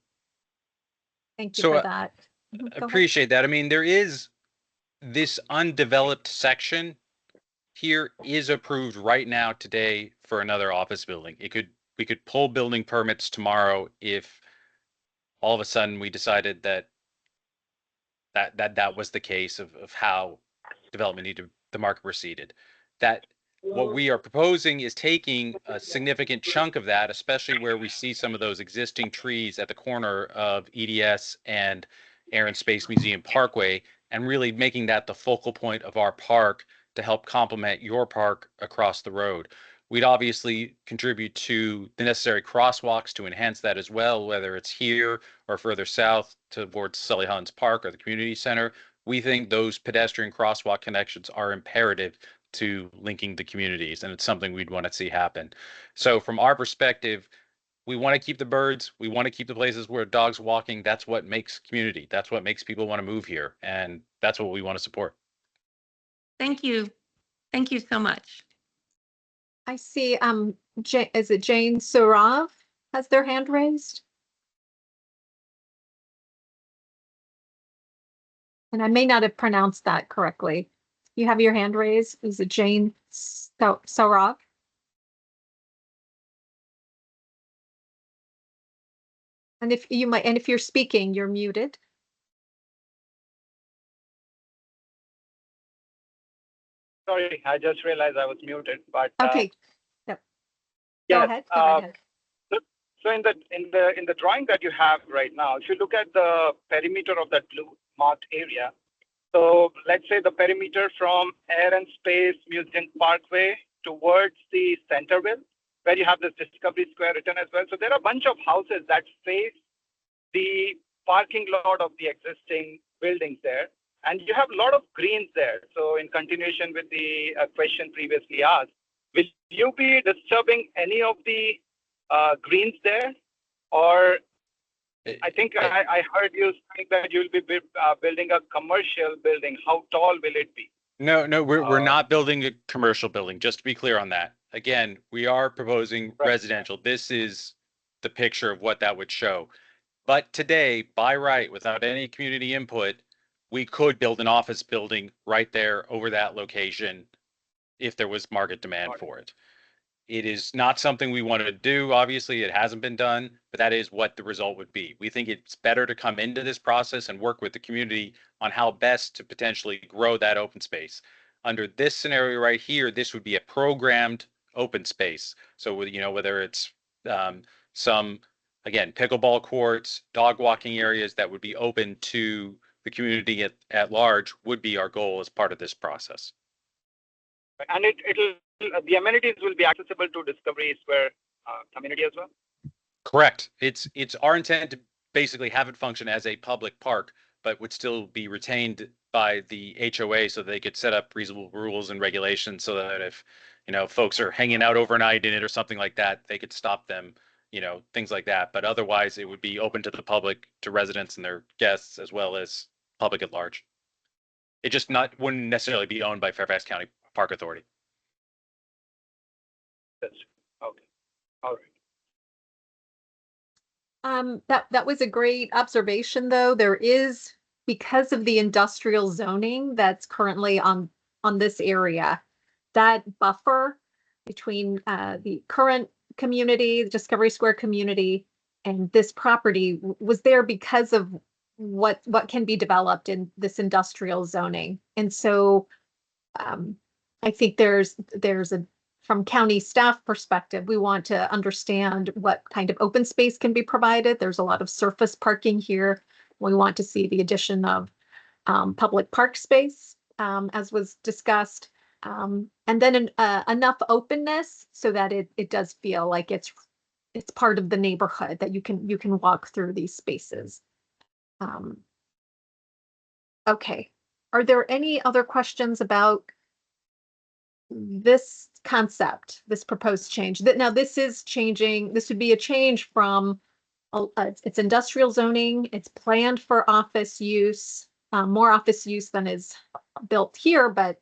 Thank you So for that. Go ahead. appreciate that. I mean, there is this undeveloped section here is approved right now today for another office building. We could pull building permits tomorrow if all of a sudden we decided that was the case of how development needed the market proceeded. That what we are proposing is taking a significant chunk of that, especially where we see some of those existing trees at the corner of EDS and Air and Space Museum Parkway, and really making that the focal point of our park to help complement your park across the road. We'd obviously contribute to the necessary crosswalks to enhance that as well, whether it's here or further south towards Sully Huns Park or the community center. We think those pedestrian crosswalk connections are imperative to linking the communities, and it's something we'd want to see happen. So from our perspective, we want to keep the birds. We want to keep the places where dogs walking. That's what makes community. That's what makes people want to move here, and that's what we want to support. Thank you. Thank you so much. I see, is it Jane Surav has their hand raised? And I may not have pronounced that correctly. You have your hand raised. Is it Jane Surav? And if you're speaking, you're muted. Sorry, I just realized I was muted, but. Okay. Yep. Yes, Go ahead. Go ahead. So in the drawing that you have right now, if you look at the perimeter of that blue marked area, so let's say the perimeter from Air and Space Museum Parkway towards the Centerville, where you have this Discovery Square written as well. So there are a bunch of houses that face the parking lot of the existing buildings there. And you have a lot of greens there. So in continuation with the question previously asked, will you be disturbing any of the greens there? Or I think I heard you saying that you'll be building a commercial building. How tall will it be? No, we're not building a commercial building, just to be clear on that. Again, we are proposing residential. This is the picture of what that would show. But today, by right, without any community input, we could build an office building right there over that location if there was market demand for it. It is not something we want to do. Obviously, it hasn't been done, but that is what the result would be. We think it's better to come into this process and work with the community on how best to potentially grow that open space. Under this scenario right here, this would be a programmed open space. So whether it's some, again, pickleball courts, dog walking areas that would be open to the community at large would be our goal as part of this process. And the amenities will be accessible to Discovery Square community as well? Correct. It's our intent to basically have it function as a public park, but would still be retained by the HOA so they could set up reasonable rules and regulations so that if, folks are hanging out overnight in it or something like that, they could stop them, things like that. But otherwise, it would be open to the public, to residents and their guests, as well as public at large. It just wouldn't necessarily be owned by Fairfax County Park Authority. That's okay. All right. That was a great observation, though. There is, because of the industrial zoning that's currently on this area, that buffer between the current community, the Discovery Square community, and this property was there because of what can be developed in this industrial zoning. And so I think there's a, from county staff perspective, we want to understand what kind of open space can be provided. There's a lot of surface parking here. We want to see the addition of public park space, as was discussed, and then enough openness so that it does feel like it's part of the neighborhood, that you can walk through these spaces. Okay, are there any other questions about this concept, this proposed change? Now this is changing, this would be a change from it's industrial zoning, it's planned for office use, more office use than is built here, but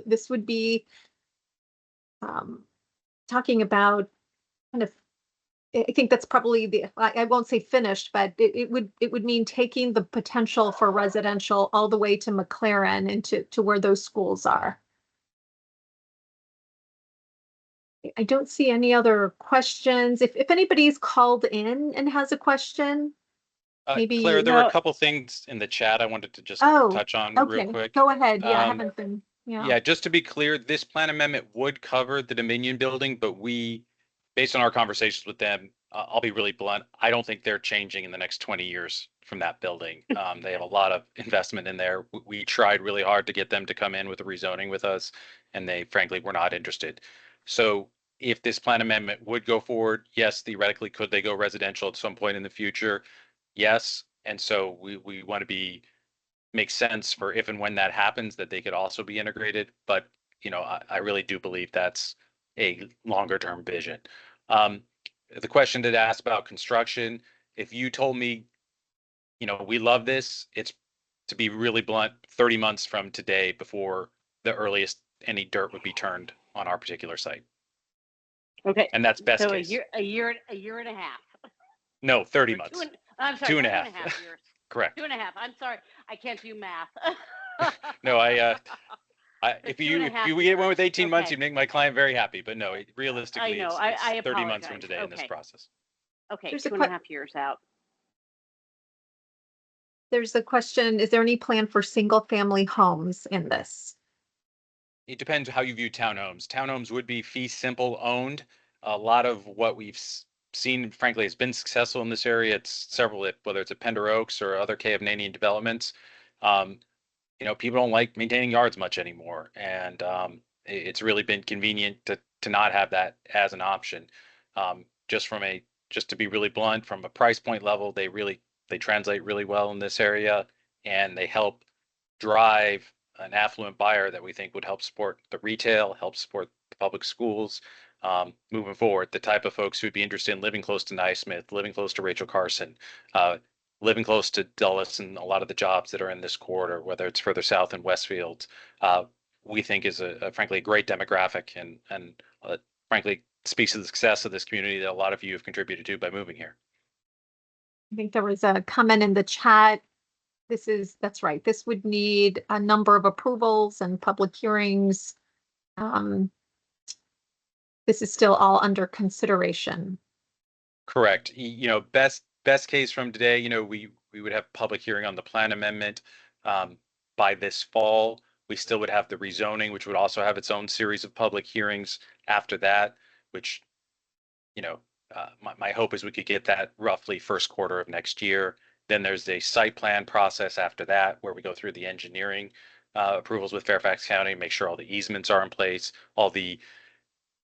this would be talking about kind of, I think that's probably I won't say finished, but it would mean taking the potential for residential all the way to McLaren and to where those schools are. I don't see any other questions. If anybody's called in and has a question, maybe. Claire, there were a couple things in the chat I wanted to just touch on real quick. Go ahead. Yeah, I haven't been. Yeah, just to be clear, this plan amendment would cover the Dominion building, but based on our conversations with them, I'll be really blunt, I don't think they're changing in the next 20 years from that building. They have a lot of investment in there. We tried really hard to get them to come in with a rezoning with us, and they frankly were not interested. So if this plan amendment would go forward, yes, theoretically, could they go residential at some point in the future? Yes. And so we want to make sense for if and when that happens, that they could also be integrated. But, I really do believe that's a longer term vision. The question that asked about construction, if you told me, we love this, it's, to be really blunt, 30 months from today before the earliest any dirt would be turned on our particular site. Okay. And that's best so case. a year and a half. No, 30 months. I'm sorry, 2.5 years. Correct. 2.5. I'm sorry, I can't do math. No, if you get one with 18 months, you make my client very happy. But no, realistically, it's 30 months from today in this process. Okay, There's 2.5 years out. There's a question, is there any plan for single family homes in this? It depends how you view townhomes. Townhomes would be fee simple owned. A lot of what we've seen, frankly, has been successful in this area. It's several, whether it's at Pender Oaks or other Canadian developments. People don't like maintaining yards much anymore, and it's really been convenient to not have that as an option. Just to be really blunt, from a price point level, they translate really well in this area, and they help drive an affluent buyer that we think would help support the retail, help support the public schools moving forward. The type of folks who'd be interested in living close to Naismith, living close to Rachel Carson, living close to Dulles, and a lot of the jobs that are in this corridor, whether it's further south in Westfield, we think is frankly a great demographic and frankly speaks to the success of this community that a lot of you have contributed to by moving here. I think there was a comment in the chat. That's right. This would need a number of approvals and public hearings. This is still all under consideration. Correct. Best case from today, we would have public hearing on the plan amendment by this fall. We still would have the rezoning, which would also have its own series of public hearings after that, which, my hope is we could get that roughly first quarter of next year. Then there's a site plan process after that, where we go through the engineering approvals with Fairfax County, make sure all the easements are in place,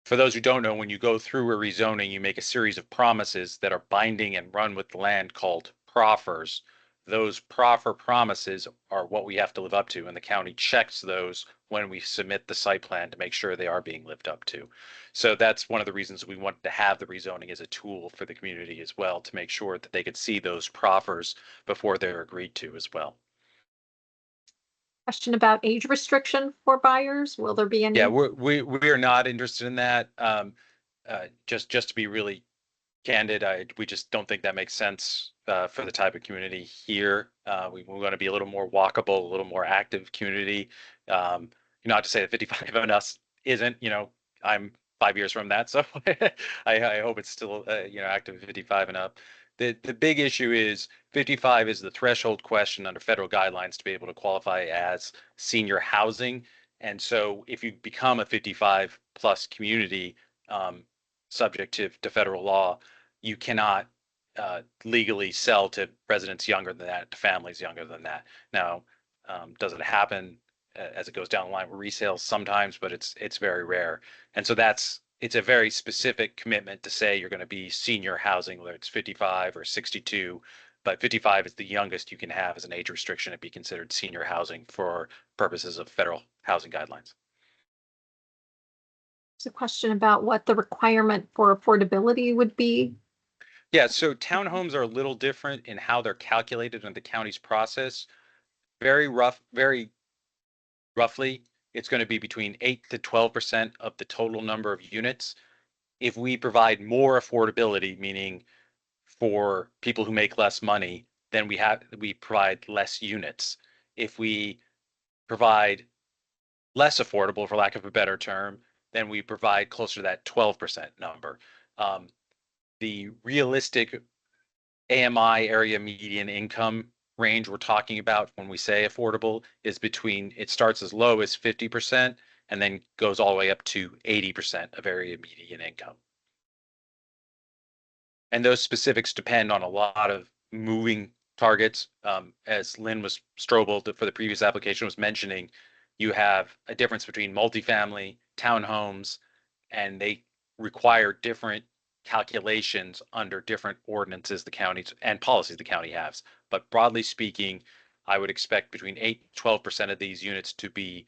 for those who don't know, when you go through a rezoning, you make a series of promises that are binding and run with the land called proffers. Those proffer promises are what we have to live up to, and the county checks those when we submit the site plan to make sure they are being lived up to. So that's one of the reasons we wanted to have the rezoning as a tool for the community as well, to make sure that they could see those proffers before they're agreed to as well. Question about age restriction for buyers. Will there be any? Yeah, we are not interested in that. Just to be really candid, we just don't think that makes sense for the type of community here. We want to be a little more walkable, a little more active community. Not to say that 55 and us isn't. I'm 5 years from that, so I hope it's still active 55 and up. The big issue is 55 is the threshold question under federal guidelines to be able to qualify as senior housing. And so if you become a 55 plus community, subject to federal law, you cannot legally sell to residents younger than that, to families younger than that. Now, does it happen as it goes down the line with resales? Sometimes, but it's very rare. And so it's a very specific commitment to say you're going to be senior housing, whether it's 55 or 62, but 55 is the youngest you can have as an age restriction to be considered senior housing for purposes of federal housing guidelines. There's a question about what the requirement for affordability would be. Yeah, so townhomes are a little different in how they're calculated in the county's process. Very roughly, it's going to be between 8 to 12% of the total number of units. If we provide more affordability, meaning for people who make less money, then we provide less units. If we provide less affordable, for lack of a better term, then we provide closer to that 12% number. The realistic AMI, area median income range we're talking about when we say affordable is it starts as low as 50% and then goes all the way up to 80% of area median income. And those specifics depend on a lot of moving targets. As Lynn Strobel for the previous application was mentioning, you have a difference between multifamily, townhomes, and they require different calculations under different ordinances the counties and policies the county has. But broadly speaking, I would expect between 8 and 12% of these units to be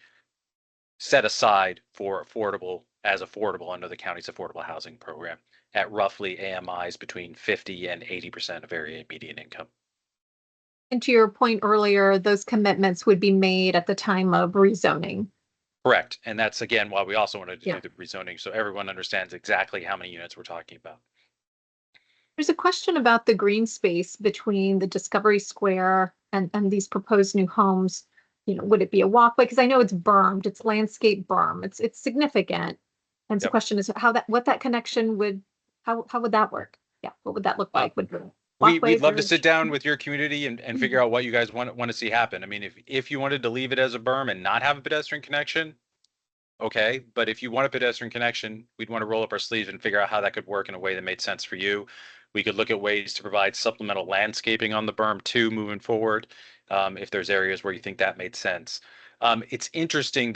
set aside for affordable under the county's affordable housing program at roughly AMIs between 50 and 80% of area median income. And to your point earlier, those commitments would be made at the time of rezoning. Correct. And that's again why we also wanted to do the rezoning, so everyone understands exactly how many units we're talking about. There's a question about the green space between the Discovery Square and these proposed new homes. Would it be a walkway? Because I know it's bermed, it's landscape berm, it's significant. And so the question is what that connection would, how would that work? Yeah, what would that look like? We'd love to sit down with your community and figure out what you guys want to see happen. I mean, if you wanted to leave it as a berm and not have a pedestrian connection, okay. But if you want a pedestrian connection, we'd want to roll up our sleeves and figure out how that could work in a way that made sense for you. We could look at ways to provide supplemental landscaping on the berm too, moving forward, if there's areas where you think that made sense. It's interesting.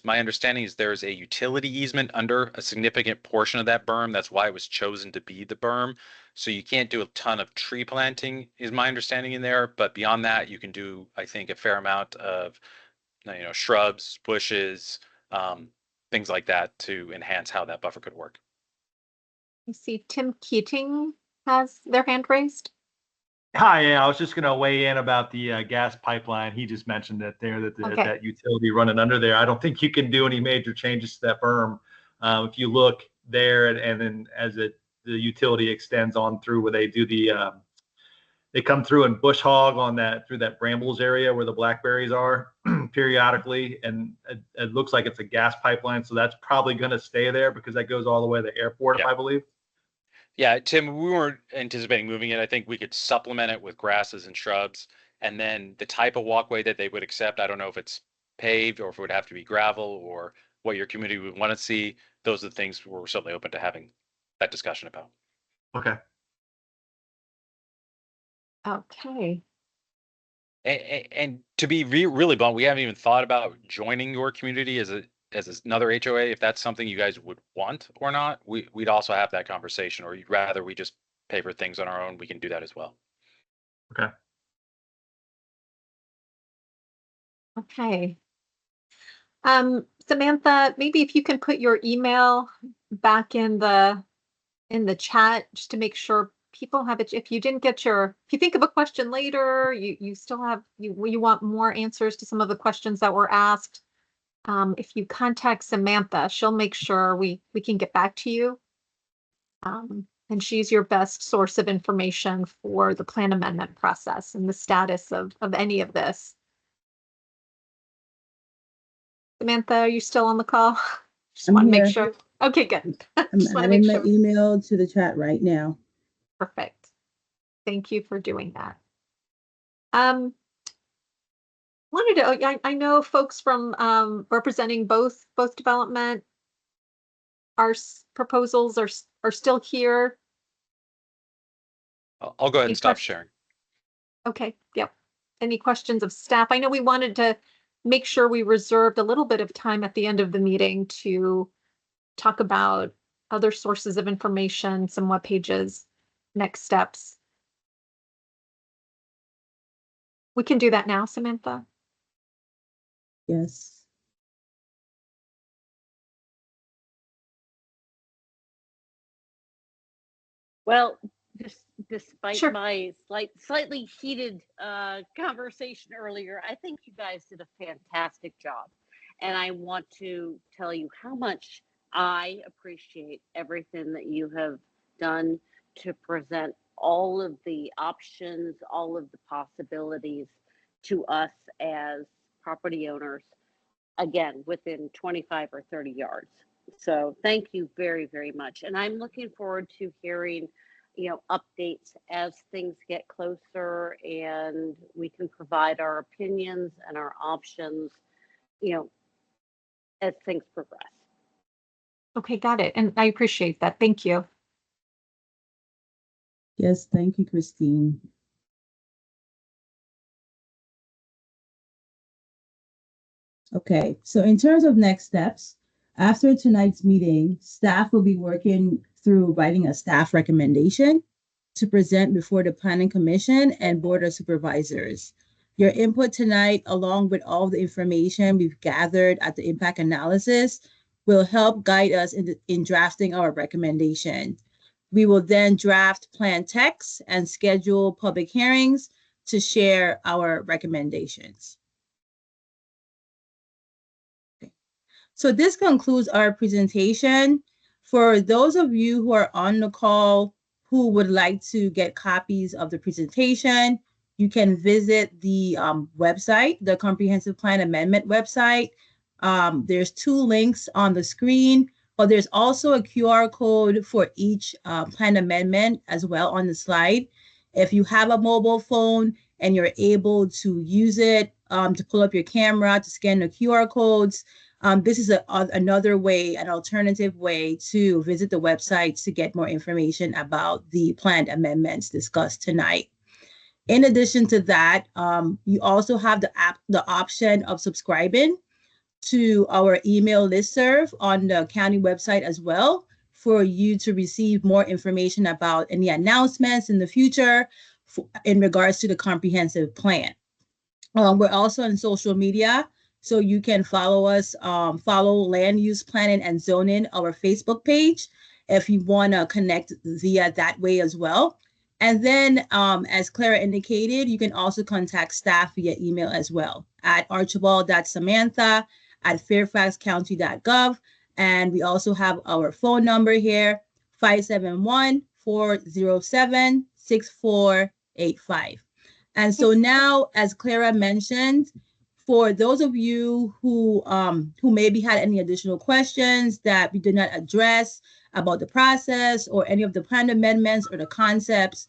My understanding is there's a utility easement under a significant portion of that berm. That's why it was chosen to be the berm. So you can't do a ton of tree planting, is my understanding in there. But beyond that, you can do, I think, a fair amount of, shrubs, bushes, things like that to enhance how that buffer could work. I see Tim Keating has their hand raised. Hi, yeah, I was just going to weigh in about the gas pipeline. He just mentioned that that utility running under there. I don't think you can do any major changes to that berm. If you look there, and then as the utility extends on through where they do they come through and bush hog through that brambles area where the blackberries are periodically, and it looks like it's a gas pipeline, so that's probably going to stay there because that goes all the way to the airport, I believe. Yeah, Tim, we weren't anticipating moving it. I think we could supplement it with grasses and shrubs, and then the type of walkway that they would accept, I don't know if it's paved or if it would have to be gravel or what your community would want to see. Those are the things we're certainly open to having that discussion about. Okay. Okay. And to be really blunt, we haven't even thought about joining your community as another HOA. If that's something you guys would want or not, we'd also have that conversation. Or you'd rather we just pay for things on our own, we can do that as well. Okay. Okay. Samantha, maybe if you can put your email back in the chat just to make sure people have it. If you didn't get if you think of a question later, you still have, you want more answers to some of the questions that were asked. If you contact Samantha, she'll make sure we can get back to you. And she's your best source of information for the plan amendment process and the status of any of this. Samantha, are you still on the call? Just want to make sure. Okay, good. I'm adding my email to the chat right now. Perfect. Thank you for doing that. I know folks from representing both development, our proposals are still here. I'll go ahead and stop sharing. Okay, yep. Any questions of staff? I know we wanted to make sure we reserved a little bit of time at the end of the meeting to talk about other sources of information, some web pages, next steps. We can do that now, Samantha. Yes. Well, despite my slightly heated conversation earlier, I think you guys did a fantastic job. And I want to tell you how much I appreciate everything that you have done to present all of the options, all of the possibilities to us as property owners, again, within 25 or 30 yards. So thank you very, very much. And I'm looking forward to hearing, updates as things get closer and we can provide our opinions and our options, as things progress. Okay, got it. And I appreciate that. Thank you. Yes, thank you, Christine. Okay, so in terms of next steps, after tonight's meeting, staff will be working through writing a staff recommendation to present before the Planning Commission and Board of Supervisors. Your input tonight, along with all the information we've gathered at the impact analysis, will help guide us in drafting our recommendation. We will then draft plan text and schedule public hearings to share our recommendations. So this concludes our presentation. For those of you who are on the call who would like to get copies of the presentation, you can visit the website, the Comprehensive Plan Amendment website. There's 2 links on the screen, but there's also a QR code for each plan amendment as well on the slide. If you have a mobile phone and you're able to use it to pull up your camera to scan the QR codes, this is another way, an alternative way to visit the website to get more information about the planned amendments discussed tonight. In addition to that, you also have the option of subscribing to our email listserv on the county website as well for you to receive more information about any announcements in the future in regards to the comprehensive plan. We're also on social media. So you can follow us, follow Land Use Planning and Zoning, our Facebook page, if you want to connect via that way as well. And then, as Clara indicated, you can also contact staff via email as well at archibald.samantha@fairfaxcounty.gov. And we also have our phone number here, 571-407-6485. And so now, as Clara mentioned, for those of you who maybe had any additional questions that we did not address about the process or any of the plan amendments or the concepts,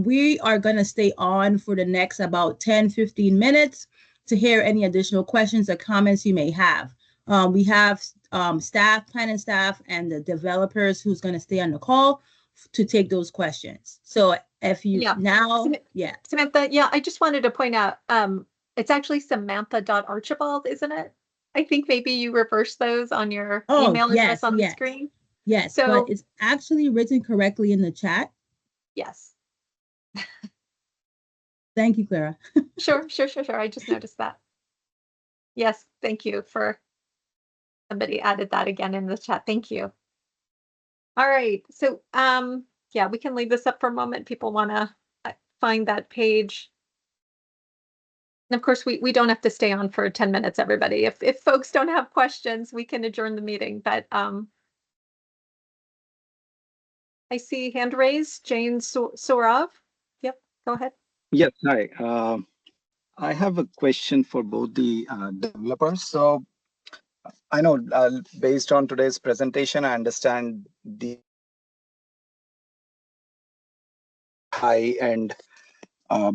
we are going to stay on for the next about 10-15 minutes to hear any additional questions or comments you may have. We have planning staff, and the developers who's going to stay on the call to take those questions. So If you Yeah. now, yeah. Samantha, yeah, I just wanted to point out, it's actually Samantha.Archibald, isn't it? I think maybe you reversed those on your Oh, email address yes, on the yes, screen. yes. But So, it's actually written correctly in the chat. yes. Thank you, Clara. Sure. I just noticed that. Yes, thank you for somebody added that again in the chat. Thank you. All right. So, yeah, we can leave this up for a moment. People want to find that page. And of course, we don't have to stay on for 10 minutes, everybody. If folks don't have questions, we can adjourn the meeting. But I see hand raised, Jane Sorav. Yep, go ahead. Yes, hi. I have a question for both the developers. So I know based on today's presentation, I understand the high-end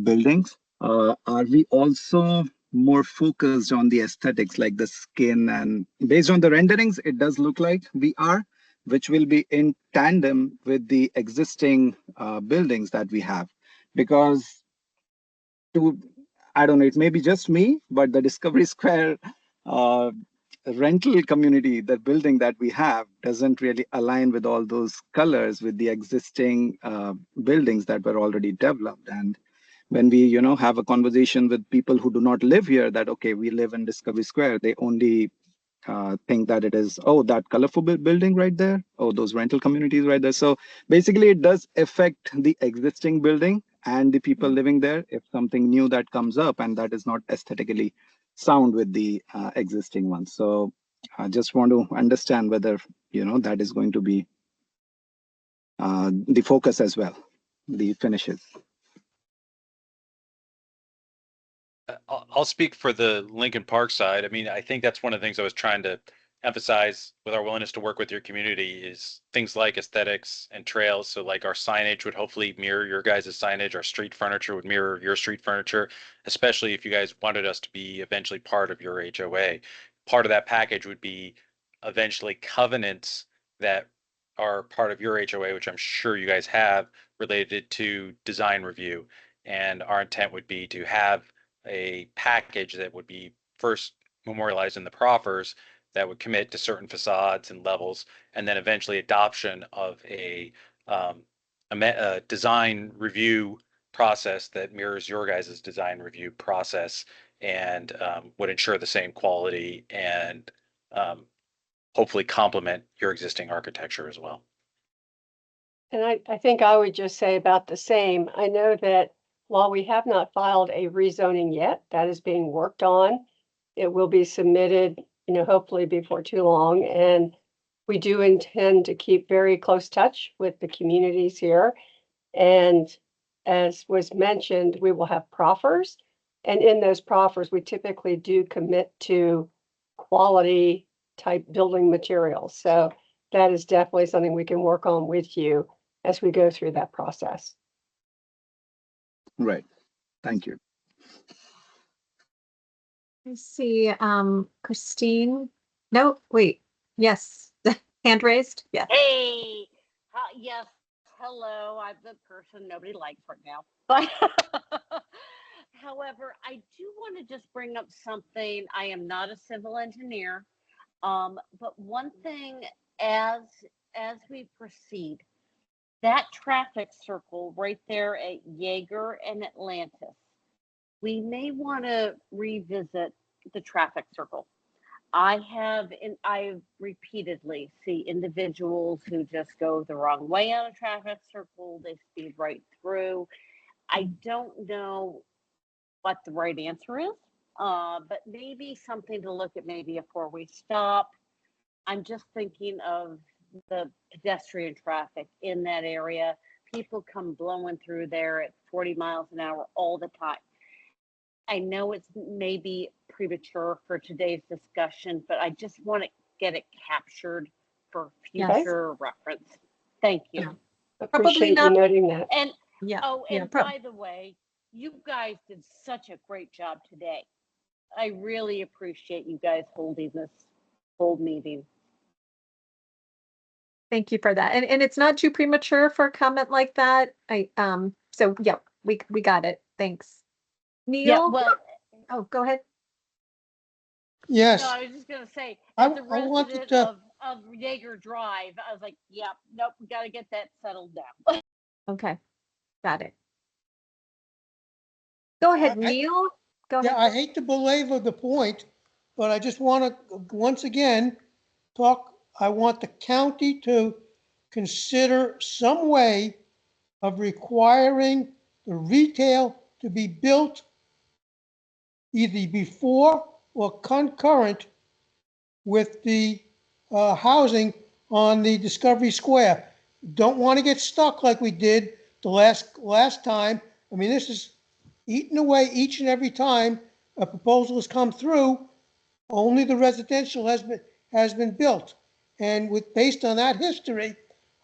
buildings. Are we also more focused on the aesthetics, like the skin? And based on the renderings, it does look like we are, which will be in tandem with the existing buildings that we have. Because to, I don't know, it may be just me, but the Discovery Square uh, rental community, the building that we have, doesn't really align with all those colors with the existing buildings that were already developed. And when we, have a conversation with people who do not live here, that okay, we live in Discovery Square, they only think that it is, oh, that colorful building right there, oh, those rental communities right there. So basically it does affect the existing building and the people living there if something new that comes up and that is not aesthetically sound with the existing one. So I just want to understand whether that is going to be the focus as well, the finishes. I'll speak for the Lincoln Park side. I mean, I think that's one of the things I was trying to emphasize with our willingness to work with your community is things like aesthetics and trails. So like our signage would hopefully mirror your guys' signage. Our street furniture would mirror your street furniture, especially if you guys wanted us to be eventually part of your HOA. Part of that package would be eventually covenants that are part of your HOA, which I'm sure you guys have related to design review. And our intent would be to have a package that would be first memorialized in the proffers that would commit to certain facades and levels, and then eventually adoption of a design review process that mirrors your guys' design review process and would ensure the same quality and hopefully complement your existing architecture as well. And I think I would just say about the same. I know that while we have not filed a rezoning yet, that is being worked on. It will be submitted, hopefully before too long. And we do intend to keep very close touch with the communities here. And as was mentioned, we will have proffers. And in those proffers, we typically do commit to quality type building materials. So that is definitely something we can work on with you as we go through that process. Right. Thank you. I see, Christine. No, wait. Yes. Hand raised. Yes. Hey, yes, hello. I'm the person nobody likes right now. But however, I do want to just bring up something. I am not a civil engineer, but one thing as we proceed, that traffic circle right there at Jaeger and Atlantis, we may want to revisit the traffic circle. I repeatedly see individuals who just go the wrong way on a traffic circle. They speed right through. I don't know what the right answer is, but maybe something to look at, maybe a four-way stop. I'm just thinking of the pedestrian traffic in that area. People come blowing through there at 40 miles an hour all the time. I know it's maybe premature for today's discussion, but I just want to get it captured for future reference. Thank you. Appreciate you noting that. And yeah, by the way, you guys did such a great job today. I really appreciate you guys holding this whole meeting. Thank you for that. And it's not too premature for a comment like that. So yeah, we got it. Thanks. Yeah, Neil? well, Oh, go ahead. no, Yes, I was just gonna say, I, as a I wanted resident to, of Jaeger Drive, I was like, yeah, nope, we gotta get that settled down. Okay, got it. Go ahead, I- Neil. Go yeah, ahead. I hate to belabor the point, but I just want to, once again, I want the county to consider some way of requiring the retail to be built either before or concurrent with the housing on the Discovery Square. Don't want to get stuck like we did the last time. I mean, this is eating away each and every time a proposal has come through. Only the residential has been built. And based on that history,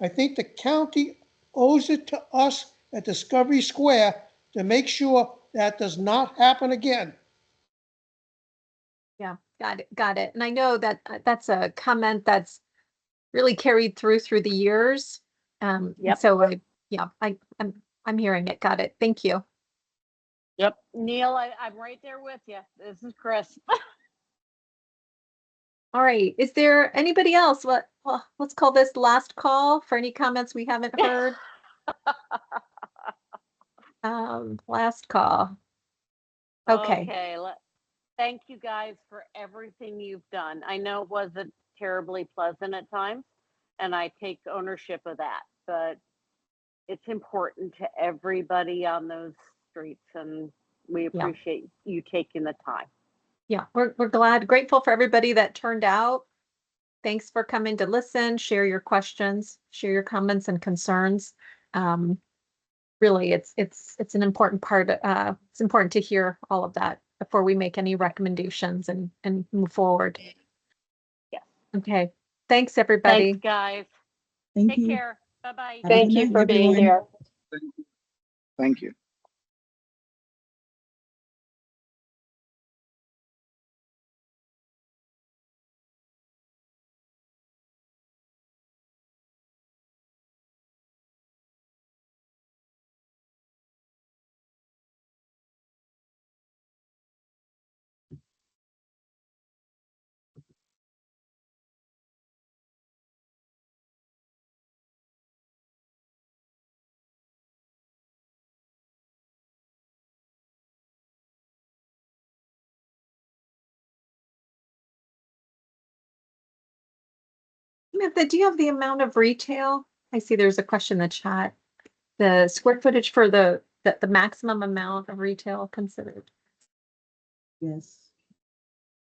I think the county owes it to us at Discovery Square to make sure that does not happen again. Yeah, got it, got it. And I know that that's a comment that's really carried through the years. Yep. So I'm hearing it. Got it. Thank you. Yep. Neil, I'm right there with you. This is Chris. All right. Is there anybody else? Let's call this last call for any comments we haven't heard. Last call. Okay. Okay, thank you guys for everything you've done. I know it wasn't terribly pleasant at times, and I take ownership of that, but it's important to everybody on those streets, and we Yeah. appreciate you taking the time. Yeah, we're grateful for everybody that turned out. Thanks for coming to listen, share your questions, share your comments and concerns. Really, it's an important part. It's important to hear all of that before we make any recommendations and move forward. Yeah. Okay. Thanks, everybody. Thanks, guys. Thank Take you. care. Bye-bye. Have a Thank good you night, for being everyone. here. Thank you. Samantha, do you have the amount of retail? I see there's a question in the chat. The square footage for the maximum amount of retail considered. Yes.